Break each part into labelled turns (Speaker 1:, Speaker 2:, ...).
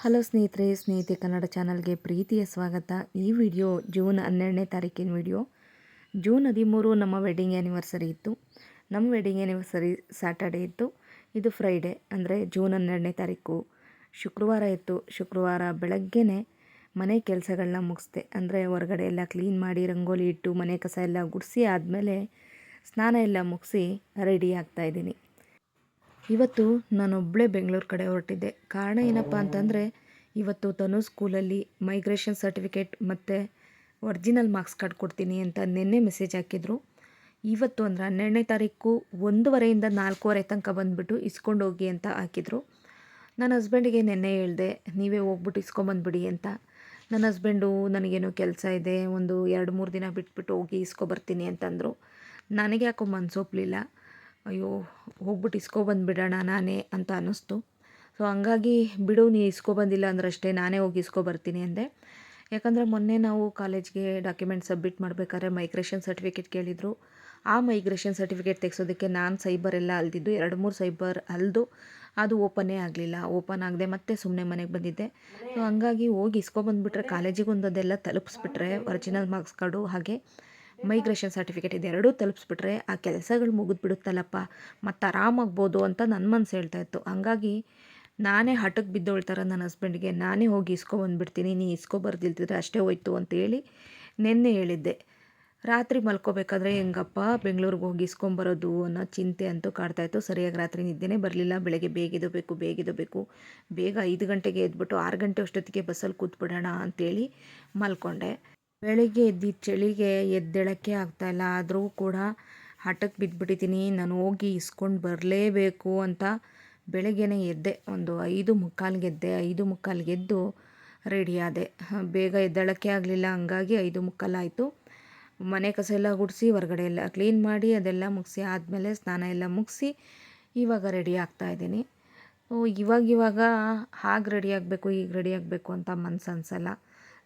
Speaker 1: Hello ಸ್ನೇಹಿತರೆ, ಸ್ನೇಹಿತೆ ಕನ್ನಡ ಚಾನಲ್ಗೆ ಪ್ರೀತಿಯ ಸ್ವಾಗತ. ಈ ವಿಡಿಯೋ ಜೂನ್ 12ನೇ ತಾರೀಕಿನ ವಿಡಿಯೋ. ಜೂನ್ 13 ನಮ್ಮ ವೆಡ್ಡಿಂಗ್ ಆ್ಯನಿವರ್ಸರಿ ಇತ್ತು. ನಮ್ಮ ವೆಡ್ಡಿಂಗ್ ಆ್ಯನಿವರ್ಸರಿ ಸ್ಯಾಟರ್ಡೇ ಇತ್ತು. ಇದು ಫ್ರೈಡೇ ಅಂದರೆ ಜೂನ್ 12ನೇ ತಾರೀಕು ಶುಕ್ರವಾರ ಇತ್ತು. ಶುಕ್ರವಾರ ಬೆಳಗ್ಗೆನೇ ಮನೆ ಕೆಲಸಗಳನ್ನ ಮುಗಿಸ್ದೆ. ಅಂದರೆ ಹೊರಗಡೆ ಎಲ್ಲ ಕ್ಲೀನ್ ಮಾಡಿ ರಂಗೋಲಿ ಇಟ್ಟು ಮನೆ ಕಸ ಎಲ್ಲ ಗುಡಿಸಿ ಆದಮೇಲೆ ಸ್ನಾನ ಎಲ್ಲ ಮುಗಿಸಿ ರೆಡಿ ಆಗ್ತಾಯಿದ್ದೀನಿ. ಇವತ್ತು ನಾನೊಬ್ಬಳೇ ಬೆಂಗಳೂರು ಕಡೆ ಹೊರಟಿದ್ದೆ. ಕಾರಣ ಏನಪ್ಪ ಅಂತಂದರೆ, ಇವತ್ತು ತನು ಸ್ಕೂಲಲ್ಲಿ ಮೈಗ್ರೇಷನ್ ಸರ್ಟಿಫಿಕೇಟ್ ಮತ್ತು ಒರಿಜಿನಲ್ ಮಾರ್ಕ್ಸ್ ಕಾರ್ಡ್ ಕೊಡ್ತೀನಿ ಅಂತ ನಿನ್ನೆ ಮೆಸೇಜ್ ಹಾಕಿದರು. ಇವತ್ತು ಅಂದರೆ 12ನೇ ತಾರೀಕು 1:30 4:30 ತನಕ ಬಂದುಬಿಟ್ಟು ಇಸ್ಕೊಂಡು ಹೋಗಿ ಅಂತ ಹಾಕಿದರು. ನನ್ನ ಹಸ್ಬೆಂಡಿಗೆ ನಿನ್ನೆ ಹೇಳಿದೆ, ನೀವೇ ಹೋಗ್ಬಿಟ್ಟು ಇಸ್ಕೊಂಬಂದುಬಿಡಿ ಅಂತ. ನನ್ನ ಹಸ್ಬೆಂಡು ನನಗೇನೋ ಕೆಲಸ ಇದೆ, ಒಂದು 2-3 ದಿನ ಬಿಟ್ಬಿಟ್ಟು ಹೋಗಿ ಇಸ್ಕೊಬರ್ತೀನಿ ಅಂತಂದರು. ನನಗೆ ಯಾಕೋ ಮನಸ್ಸೊಪ್ಪಲಿಲ್ಲ. ಅಯ್ಯೋ, ಹೋಗ್ಬಿಟ್ಟು ಇಸ್ಕೊಬಂದುಬಿಡೋಣ ನಾನೇ ಅಂತ ಅನ್ನಿಸ್ತು. ಸೊ ಹಂಗಾಗಿ ಬಿಡು, ನೀ ಇಸ್ಕೊಬಂದಿಲ್ಲ ಅಂದ್ರಷ್ಟೇ, ನಾನೇ ಹೋಗಿ ಇಸ್ಕೊಬರ್ತೀನಿ ಅಂದೆ. ಯಾಕಂದರೆ ಮೊನ್ನೆ ನಾವು ಕಾಲೇಜ್ಗೆ ಡಾಕ್ಯುಮೆಂಟ್ ಸಬ್ಮಿಟ್ ಮಾಡಬೇಕಾದ್ರೆ ಮೈಗ್ರೇಷನ್ ಸರ್ಟಿಫಿಕೇಟ್ ಕೇಳಿದರು. ಆ ಮೈಗ್ರೇಷನ್ ಸರ್ಟಿಫಿಕೇಟ್ ತೆಗೆಸೋದಕ್ಕೆ ನಾನು ಸೈಬರ್ ಎಲ್ಲ ಅಲ್ದಿದ್ದು, 2-3 ಸೈಬರ್ ಅಲ್ದು ಅದು ಓಪನ್ನೇ ಆಗಲಿಲ್ಲ. ಓಪನ್ ಆಗದೆ ಮತ್ತೆ ಸುಮ್ಮನೆ ಮನೆಗೆ ಬಂದಿದ್ದೆ. ಸೊ ಹಂಗಾಗಿ ಹೋಗಿ ಇಸ್ಕೊಬಂದುಬಿಟ್ರೆ ಕಾಲೇಜಿಗೆ ಒಂದೊಂದೆಲ್ಲ ತಲುಪಿಸ್ಬಿಟ್ರೆ ಒರಿಜಿನಲ್ ಮಾರ್ಕ್ಸ್ ಕಾರ್ಡು ಹಾಗೆ ಮೈಗ್ರೇಷನ್ ಸರ್ಟಿಫಿಕೇಟ್ ಇದೆರಡೂ ತಲುಪಿಸ್ಬಿಟ್ರೆ ಆ ಕೆಲಸಗಳು ಮುಗಿದ್ಬಿಡುತ್ತಲ್ಲಪ್ಪ, ಮತ್ತು ಆರಾಮಾಗ್ಬೋದು ಅಂತ ನನ್ನ ಮನಸ್ಸು ಹೇಳ್ತಾಯಿತ್ತು. ಹಂಗಾಗಿ ನಾನೇ ಹಠಕ್ಕೆ ಬಿದ್ದೋಳ್ತಾರೆ ನನ್ನ ಹಸ್ಬೆಂಡ್ಗೆ, ನಾನೇ ಹೋಗಿ ಇಸ್ಕೊಬಂದ್ಬಿಡ್ತೀನಿ, ನೀ ಇಸ್ಕೊಬರ್ದಿಲ್ತಿದ್ರೆ ಅಷ್ಟೇ ಹೋಯ್ತು ಅಂತೇಳಿ ನಿನ್ನೆ ಹೇಳಿದ್ದೆ. ರಾತ್ರಿ ಮಲ್ಕೋಬೇಕಾದ್ರೆ ಹೆಂಗಪ್ಪ ಬೆಂಗಳೂರಿಗೆ ಹೋಗಿ ಇಸ್ಕೊಂಬರೋದು ಅನ್ನೋ ಚಿಂತೆ ಅಂತೂ ಕಾಡ್ತಾಯಿತ್ತು. ಸರಿಯಾಗಿ ರಾತ್ರಿ ನಿದ್ದೆನೇ ಬರಲಿಲ್ಲ. ಬೆಳಗ್ಗೆ ಬೇಗ ಬೇಗ 5 ಗಂಟೆಗೆ ಎದ್ಬಿಟ್ಟು 6 ಗಂಟೆ ಅಷ್ಟೊತ್ತಿಗೆ ಬಸ್ಸಲ್ಲಿ ಕೂತ್ಬಿಡೋಣ ಅಂತೇಳಿ ಮಲ್ಕೊಂಡೆ. ಬೆಳಿಗ್ಗೆ ಎದ್ದಿದ್ದ ಚಳಿಗೆ ಎದ್ದೇಳೋಕ್ಕೆ ಆಗ್ತಾಯಿಲ್ಲ. ಆದರೂ ಕೂಡ ಹಠಕ್ಕೆ ಬಿದ್ದುಬಿಟ್ಟಿದ್ದೀನಿ, ನಾನು ಹೋಗಿ ಇಸ್ಕೊಂಡು ಬರಲೇಬೇಕು ಅಂತ. ಬೆಳಗ್ಗೆನೇ ಎದ್ದೆ, ಒಂದು 5:45ಗೆ ಎದ್ದೆ. 5:45ಗೆ ಎದ್ದು ರೆಡಿ ಆದೆ. ಬೇಗ ಎದ್ದೇಳೋಕ್ಕೆ ಆಗಲಿಲ್ಲ, ಹಂಗಾಗಿ 5:45 ಆಯಿತು. ಮನೆ ಕಸ ಎಲ್ಲ ಗುಡಿಸಿ ಹೊರಗಡೆ ಎಲ್ಲ ಕ್ಲೀನ್ ಮಾಡಿ ಅದೆಲ್ಲ ಮುಗಿಸಿ ಆದಮೇಲೆ ಸ್ನಾನ ಎಲ್ಲ ಮುಗಿಸಿ ಇವಾಗ ರೆಡಿ ಆಗ್ತಾಯಿದ್ದೀನಿ. ಇವಾಗ ಹಾಗೆ ರೆಡಿ ಆಗಬೇಕು, ಈಗ ರೆಡಿ ಆಗಬೇಕು ಅಂತ ಮನಸ್ಸು ಅನಿಸಲ್ಲ.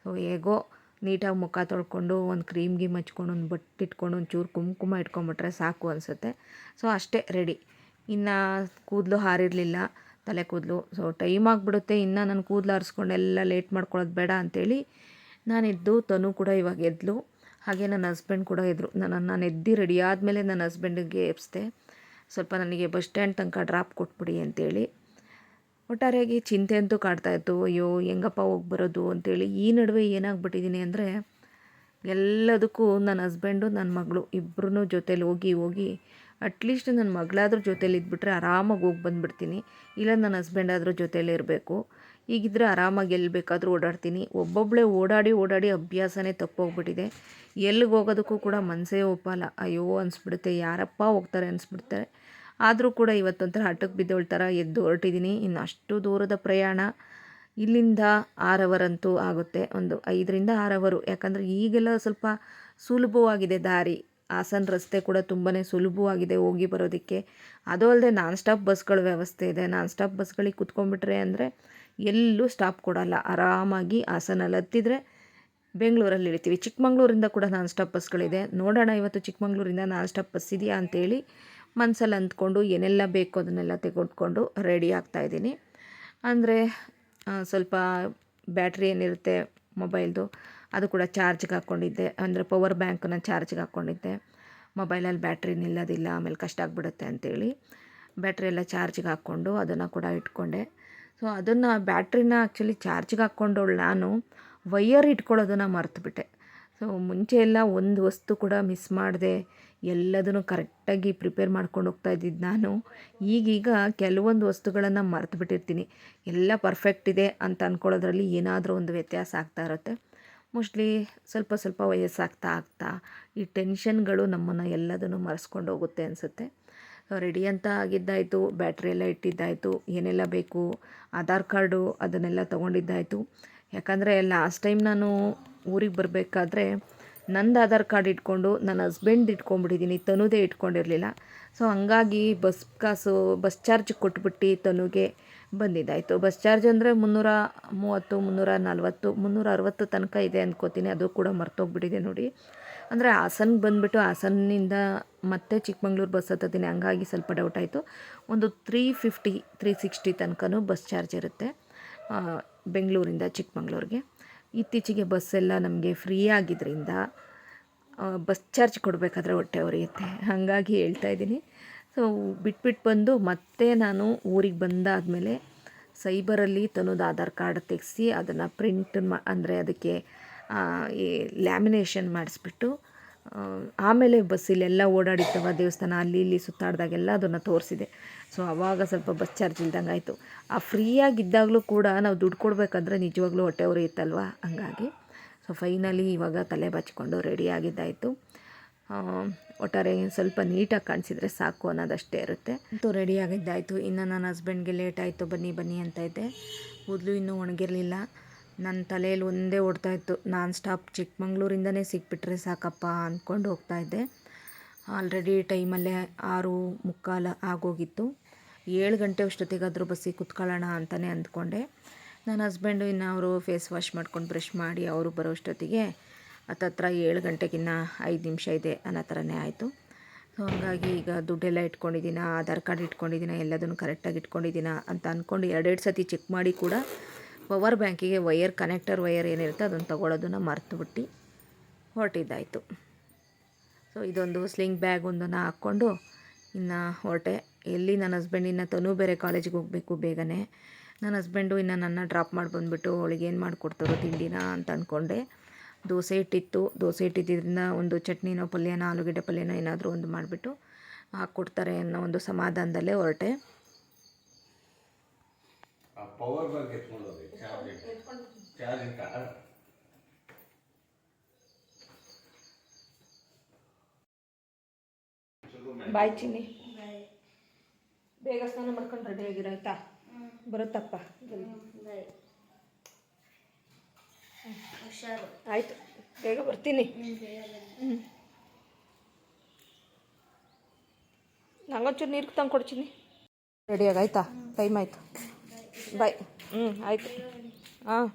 Speaker 1: ಸೊ ಹೇಗೋ ನೀಟಾಗಿ ಮುಖ ತೊಳ್ಕೊಂಡು ಒಂದು ಕ್ರೀಮ್ ಗೀಮ್ ಹಚ್ಕೊಂಡು ಒಂದು ಬೊಟ್ಟು ಇಟ್ಕೊಂಡು ಒಂಚೂರು ಕುಂಕುಮ ಇಟ್ಕೊಂಬಿಟ್ರೆ ಸಾಕು ಅನಿಸುತ್ತೆ. ಸೊ ಅಷ್ಟೇ ರೆಡಿ. ಇನ್ನು ಕೂದಲು ಹಾರಿರಲಿಲ್ಲ, ತಲೆ ಕೂದಲು. ಸೊ ಟೈಮ್ ಆಗಿಬಿಡುತ್ತೆ, ಇನ್ನು ನಾನು ಕೂದಲು ಹಾರಿಸ್ಕೊಂಡೆಲ್ಲ ಲೇಟ್ ಮಾಡ್ಕೊಳ್ಳೋದು ಬೇಡ ಅಂಥೇಳಿ ನಾನಿದ್ದು. ತನು ಕೂಡ ಇವಾಗ ಎದ್ಲು, ಹಾಗೆ ನನ್ನ ಹಸ್ಬೆಂಡ್ ಕೂಡ ಎದ್ರು. ನಾನು ಎದ್ದು ರೆಡಿ ಆದಮೇಲೆ ನನ್ನ ಹಸ್ಬೆಂಡಿಗೆ ಎಬ್ಬಿಸ್ದೆ. ಸ್ವಲ್ಪ ನನಗೆ ಬಸ್ ಸ್ಟ್ಯಾಂಡ್ ತನಕ ಡ್ರಾಪ್ ಕೊಟ್ಬಿಡಿ ಅಂತೇಳಿ. ಒಟ್ಟಾರೆಯಾಗಿ ಚಿಂತೆ ಅಂತೂ ಕಾಡ್ತಾಯಿತ್ತು. ಅಯ್ಯೋ, ಹೆಂಗಪ್ಪ ಹೋಗಿ ಬರೋದು ಅಂತೇಳಿ. ಈ ನಡುವೆ ಏನಾಗ್ಬಿಟ್ಟಿದ್ದೀನಿ ಅಂದರೆ, ಎಲ್ಲದಕ್ಕೂ ನನ್ನ ಹಸ್ಬೆಂಡು ನನ್ನ ಮಗಳು ಇಬ್ಬರೂ ಜೊತೇಲಿ ಹೋಗಿ ಅಟ್ಲೀಸ್ಟ್ ನನ್ನ ಮಗಳಾದ್ರೂ ಜೊತೇಲಿ ಇದ್ಬಿಟ್ರೆ ಆರಾಮಾಗಿ ಹೋಗಿ ಬಂದುಬಿಡ್ತೀನಿ. ಇಲ್ಲ ನನ್ನ ಹಸ್ಬೆಂಡ್ ಆದರೂ ಜೊತೇಲಿ ಇರಬೇಕು. ಹೀಗಿದ್ರೆ ಆರಾಮಾಗಿ ಎಲ್ಲಿ ಬೇಕಾದರೂ ಓಡಾಡ್ತೀನಿ. ಒಬ್ಬೊಬ್ಬಳೇ ಓಡಾಡಿ ಅಭ್ಯಾಸನೇ ತಪ್ಪೋಗ್ಬಿಟ್ಟಿದೆ. ಎಲ್ಲಿಗೆ ಹೋಗೋದಕ್ಕೂ ಕೂಡ ಮನಸ್ಸೇ ಒಪ್ಪಲ್ಲ. ಅಯ್ಯೋ ಅನಿಸ್ಬಿಡುತ್ತೆ, ಯಾರಪ್ಪ ಹೋಗ್ತಾರೆ ಅನಿಸ್ಬಿಡ್ತಾರೆ. ಆದರೂ ಕೂಡ ಇವತ್ತೊಂಥರ ಹಠಕ್ಕೆ ಬಿದ್ದೋಳ ಥರ ಎದ್ದು ಹೊರಟಿದ್ದೀನಿ. ಇನ್ನು ಅಷ್ಟು ದೂರದ ಪ್ರಯಾಣ, ಇಲ್ಲಿಂದ 6 ಅವರ್ ಅಂತೂ ಆಗುತ್ತೆ, ಒಂದು 5ರಿಂದ 6 ಅವರು. ಯಾಕಂದರೆ ಈಗೆಲ್ಲ ಸ್ವಲ್ಪ ಸುಲಭವಾಗಿದೆ ದಾರಿ. ಹಾಸನ ರಸ್ತೆ ಕೂಡ ತುಂಬಾ ಸುಲಭವಾಗಿದೆ ಹೋಗಿ ಬರೋದಕ್ಕೆ. ಅದು ಅಲ್ಲದೆ ನಾನ್ ಸ್ಟಾಪ್ ಬಸ್ಗಳ ವ್ಯವಸ್ಥೆ ಇದೆ. ನಾನ್ ಸ್ಟಾಪ್ ಬಸ್ಗಳಿಗೆ ಕುತ್ಕೊಂಡ್ಬಿಟ್ರೆ ಅಂದರೆ ಎಲ್ಲೂ ಸ್ಟಾಪ್ ಕೊಡಲ್ಲ. ಆರಾಮಾಗಿ ಹಾಸನಲ್ಲಿ ಹತ್ತಿದ್ರೆ ಬೆಂಗಳೂರಲ್ಲಿ ಇಳಿತೀವಿ. ಚಿಕ್ಕಮಂಗ್ಳೂರಿಂದ ಕೂಡ ನಾನ್ ಸ್ಟಾಪ್ ಬಸ್ಗಳಿದೆ. ನೋಡೋಣ ಇವತ್ತು ಚಿಕ್ಕಮಂಗ್ಳೂರಿಂದ ನಾನ್ ಸ್ಟಾಪ್ ಬಸ್ ಇದೆಯಾ ಅಂತೇಳಿ ಮನಸ್ಸಲ್ಲಿ ಅಂದ್ಕೊಂಡು ಏನೆಲ್ಲ ಬೇಕು ಅದನ್ನೆಲ್ಲ ತೆಗೆದುಕೊಂಡು ರೆಡಿ ಆಗ್ತಾಯಿದ್ದೀನಿ. ಅಂದರೆ ಸ್ವಲ್ಪ ಬ್ಯಾಟ್ರಿ ಏನಿರುತ್ತೆ ಮೊಬೈಲ್ದು ಅದು ಕೂಡ ಚಾರ್ಜ್ಗೆ ಹಾಕ್ಕೊಂಡಿದ್ದೆ. ಅಂದರೆ ಪವರ್ ಬ್ಯಾಂಕನ್ನ ಚಾರ್ಜ್ಗೆ ಹಾಕ್ಕೊಂಡಿದ್ದೆ. ಮೊಬೈಲಲ್ಲಿ ಬ್ಯಾಟ್ರಿ ನಿಲ್ಲೋದಿಲ್ಲ, ಆಮೇಲೆ ಕಷ್ಟ ಆಗಿಬಿಡುತ್ತೆ ಅಂತೇಳಿ ಬ್ಯಾಟ್ರಿ ಎಲ್ಲ ಚಾರ್ಜ್ಗೆ ಹಾಕ್ಕೊಂಡು ಅದನ್ನು ಕೂಡ ಇಟ್ಕೊಂಡೆ. ಸೊ ಅದನ್ನು ಬ್ಯಾಟ್ರಿನ ಆ್ಯಕ್ಚುಲಿ ಚಾರ್ಜ್ಗೆ ಹಾಕ್ಕೊಂಡವಳು ನಾನು ವೈಯರ್ ಇಟ್ಕೊಳ್ಳೋದನ್ನು ಮರ್ತುಬಿಟ್ಟೆ. ಸೊ ಮುಂಚೆ ಎಲ್ಲ ಒಂದು ವಸ್ತು ಕೂಡ ಮಿಸ್ ಮಾಡಿದೆ, ಎಲ್ಲದನ್ನು ಕರೆಕ್ಟಾಗಿ ಪ್ರಿಪೇರ್ ಮಾಡ್ಕೊಂಡು ಹೋಗ್ತಾ ಇದ್ದಿದ್ದು ನಾನು. ಈಗೀಗ ಕೆಲವೊಂದು ವಸ್ತುಗಳನ್ನು ಮರೆತು ಬಿಟ್ಟಿರ್ತೀನಿ. ಎಲ್ಲ ಪರ್ಫೆಕ್ಟ್ ಇದೆ ಅಂತ ಅಂದ್ಕೊಳ್ಳೋದ್ರಲ್ಲಿ ಏನಾದರೂ ಒಂದು ವ್ಯತ್ಯಾಸ ಆಗ್ತಾ ಇರುತ್ತೆ. ಮೋಸ್ಟ್ಲಿ ಸ್ವಲ್ಪ ವಯಸ್ಸಾಗ್ತಾ ಈ ಟೆನ್ಷನ್ಗಳು ನಮ್ಮನ್ನು ಎಲ್ಲದನ್ನು ಮರೆಸ್ಕೊಂಡು ಹೋಗುತ್ತೆ ಅನಿಸುತ್ತೆ. ರೆಡಿ ಅಂತ ಆಗಿದ್ದಾಯಿತು, ಬ್ಯಾಟ್ರಿ ಎಲ್ಲ ಇಟ್ಟಿದ್ದಾಯಿತು, ಏನೆಲ್ಲ ಬೇಕು ಆಧಾರ್ ಕಾರ್ಡು ಅದನ್ನೆಲ್ಲ ತೊಗೊಂಡಿದ್ದಾಯಿತು. ಯಾಕಂದರೆ ಲಾಸ್ಟ್ ಟೈಮ್ ನಾನು ಊರಿಗೆ ಬರಬೇಕಾದ್ರೆ ನಂದು ಆಧಾರ್ ಕಾರ್ಡ್ ಇಟ್ಕೊಂಡು ನನ್ನ ಹಸ್ಬೆಂಡ್ ಇಟ್ಕೊಂಡ್ಬಿಟ್ಟಿದ್ದೀನಿ, ತನುದೇ ಇಟ್ಕೊಂಡಿರಲಿಲ್ಲ. ಸೊ ಹಂಗಾಗಿ ಬಸ್ ಚಾರ್ಜ್ ಕೊಟ್ಬಿಟ್ಟು ತನುಗೆ ಬಂದಿದ್ದಾಯಿತು. ಬಸ್ ಚಾರ್ಜ್ ಅಂದರೆ 330, 340, 360 ತನಕ ಇದೆ ಅಂದ್ಕೋತೀನಿ. ಅದು ಕೂಡ ಮರ್ತೋಗ್ಬಿಟ್ಟಿದೆ ನೋಡಿ. ಅಂದರೆ ಹಾಸನ್ಗೆ ಬಂದುಬಿಟ್ಟು ಹಾಸನ್ನಿಂದ ಮತ್ತೆ ಚಿಕ್ಕಮಂಗ್ಳೂರು ಬಸ್ ಹತ್ತಿದ್ದೀನಿ. ಹಂಗಾಗಿ ಸ್ವಲ್ಪ ಡೌಟ್ ಆಯಿತು. ಒಂದು 350, 360 ತನಕನೂ ಬಸ್ ಚಾರ್ಜ್ ಇರುತ್ತೆ. ಬೆಂಗಳೂರಿಂದ ಚಿಕ್ಕಮಂಗ್ಳೂರಿಗೆ. ಇತ್ತೀಚೆಗೆ ಬಸ್ಸೆಲ್ಲ ನಮಗೆ ಫ್ರೀ ಆಗಿದ್ದರಿಂದ ಬಸ್ ಚಾರ್ಜ್ ಕೊಡಬೇಕಾದ್ರೆ ಹೊಟ್ಟೆ ಉರಿಯುತ್ತೆ, ಹಾಗಾಗಿ ಹೇಳ್ತಾ ಇದ್ದೀನಿ. ಸೊ ಬಿಟ್ಬಿಟ್ಟು ಬಂದು ಮತ್ತೆ ನಾನು ಊರಿಗೆ ಬಂದಾದಮೇಲೆ ಸೈಬರಲ್ಲಿ ತನ್ನದು ಆಧಾರ್ ಕಾರ್ಡ್ ತೆಗೆಸಿ ಅದನ್ನು ಪ್ರಿಂಟ್ ಅಂದರೆ ಅದಕ್ಕೆ ಈ ಲ್ಯಾಮಿನೇಷನ್ ಮಾಡಿಸ್ಬಿಟ್ಟು ಆಮೇಲೆ ಬಸ್ಸಿಲೆಲ್ಲ ಓಡಾಡಿತ್ತವ ದೇವಸ್ಥಾನ ಅಲ್ಲಿ ಇಲ್ಲಿ ಸುತ್ತಾಡಿದಾಗೆಲ್ಲ ಅದನ್ನು ತೋರಿಸಿದೆ. ಸೊ ಆವಾಗ ಸ್ವಲ್ಪ ಬಸ್ ಚಾರ್ಜ್ ಇಲ್ದಂಗೆ ಆಯಿತು. ಆ ಫ್ರೀಯಾಗಿದ್ದಾಗಲೂ ಕೂಡ ನಾವು ದುಡ್ಡು ಕೊಡಬೇಕಾದ್ರೆ ನಿಜವಾಗ್ಲೂ ಹೊಟ್ಟೆ ಉರಿಯುತ್ತಲ್ವ, ಹಂಗಾಗಿ ಸೊ ಫೈನಲಿ ಇವಾಗ ತಲೆ ಬಚ್ಕೊಂಡು ರೆಡಿ ಆಗಿದ್ದಾಯಿತು. ಒಟ್ಟಾರೆ ಸ್ವಲ್ಪ ನೀಟಾಗಿ ಕಾಣಿಸಿದರೆ ಸಾಕು ಅನ್ನೋದಷ್ಟೇ ಇರುತ್ತೆ. ಅಂತೂ ರೆಡಿ ಆಗಿದ್ದಾಯಿತು. ಇನ್ನು ನನ್ನ ಹಸ್ಬೆಂಡ್ಗೆ ಲೇಟ್ ಆಯಿತು, ಬನ್ನಿ ಬನ್ನಿ ಅಂತ ಇದ್ದೆ. ಕೂದಲು ಇನ್ನೂ ಒಣಗಿರಲಿಲ್ಲ. ನನ್ನ ತಲೆಯಲ್ಲಿ ಒಂದೇ ಓಡ್ತಾಯಿತ್ತು, ನಾನ್ ಸ್ಟಾಪ್ ಚಿಕ್ಕಮಂಗ್ಳೂರಿಂದನೇ ಸಿಕ್ಬಿಟ್ರೆ ಸಾಕಪ್ಪ ಅಂದ್ಕೊಂಡು ಹೋಗ್ತಾಯಿದ್ದೆ. ಆಲ್ರೆಡಿ ಟೈಮಲ್ಲೇ 6:45 ಆಗೋಗಿತ್ತು. 7 ಗಂಟೆ ಅಷ್ಟೊತ್ತಿಗಾದರೂ ಬಸ್ಸಿಗೆ ಕುತ್ಕೊಳ್ಳೋಣ ಅಂತಲೇ ಅಂದ್ಕೊಂಡೆ. ನನ್ನ ಹಸ್ಬೆಂಡು ಇನ್ನು ಅವರು ಫೇಸ್ ವಾಶ್ ಮಾಡ್ಕೊಂಡು ಬ್ರಷ್ ಮಾಡಿ ಅವರು ಬರೋ ಅಷ್ಟೊತ್ತಿಗೆ ಹತ್ತತ್ರ 7 ಗಂಟೆಗಿನ್ನ 5 ನಿಮಿಷ ಇದೆ ಅನ್ನೋ ಥರನೇ ಆಯಿತು. ಸೊ ಹಂಗಾಗಿ ಈಗ ದುಡ್ಡೆಲ್ಲ ಇಟ್ಕೊಂಡಿದ್ದೀನ, ಆಧಾರ್ ಕಾರ್ಡ್ ಇಟ್ಕೊಂಡಿದ್ದೀನ, ಎಲ್ಲದನ್ನು ಕರೆಕ್ಟಾಗಿ ಇಟ್ಕೊಂಡಿದ್ದೀನ ಅಂತ ಅಂದ್ಕೊಂಡು 2 ಸತಿ ಚೆಕ್ ಮಾಡಿ ಕೂಡ ಪವರ್ ಬ್ಯಾಂಕಿಗೆ ವೈರ್ ಕನೆಕ್ಟರ್ ವೈರ್ ಏನಿರುತ್ತೆ ಅದನ್ನು ತೊಗೊಳೋದನ್ನು ಮರ್ತುಬಿಟ್ಟು ಹೊರಟಿದ್ದಾಯಿತು. ಸೊ ಇದೊಂದು ಸ್ಲಿಂಗ್ ಬ್ಯಾಗ್ ಒಂದನ್ನು ಹಾಕ್ಕೊಂಡು ಇನ್ನು ಹೊರಟೆ. ಎಲ್ಲಿ ನನ್ನ ಹಸ್ಬೆಂಡ್ ಇನ್ನು ತನೂ ಬೇರೆ ಕಾಲೇಜಿಗೆ ಹೋಗಬೇಕು ಬೇಗನೆ. ನನ್ನ ಹಸ್ಬೆಂಡು ಇನ್ನು ನನ್ನ ಡ್ರಾಪ್ ಮಾಡಿ ಬಂದುಬಿಟ್ಟು ಅವಳಿಗೆ ಏನು ಮಾಡಿಕೊಡ್ತಾರೋ ತಿಂಡಿನ ಅಂತ ಅಂದ್ಕೊಂಡೆ. ದೋಸೆ ಇಟ್ಟಿತ್ತು, ದೋಸೆ ಇಟ್ಟಿದ್ದರಿಂದ ಒಂದು ಚಟ್ನಿನೋ ಪಲ್ಯನ ಆಲೂಗಡ್ಡೆ ಪಲ್ಯನೋ ಏನಾದರೂ ಒಂದು ಮಾಡಿಬಿಟ್ಟು ಹಾಕ್ಕೊಡ್ತಾರೆ ಅನ್ನೋ ಒಂದು ಸಮಾಧಾನದಲ್ಲೇ ಹೊರಟೆ.
Speaker 2: ಪವರ್ ಬ್ಯಾಂಕ್ ಎತ್ಕೊಂಡು ಹೋಗಿ ಚಾರ್ಜಿಂಗ್
Speaker 1: ಬಾಯ್ ಚಿನ್ನಿ, ಬೇಗ ಸ್ನಾನ ಮಾಡ್ಕೊಂಡು ರೆಡಿ ಆಗಿರಾಯ್ತಾ? ಬರುತ್ತಪ್ಪ ಆಯಿತು, ಬೇಗ ಬರ್ತೀನಿ. ನಂಗೊಂಚೂರು ನೀರು ತಂದು ಕೊಡ್ತೀನಿ. ರೆಡಿಯಾಗಿ ಆಯಿತಾ? ಟೈಮ್ ಆಯಿತು, ಬಾಯ್. ಆಯಿತು. ಹಾಂ,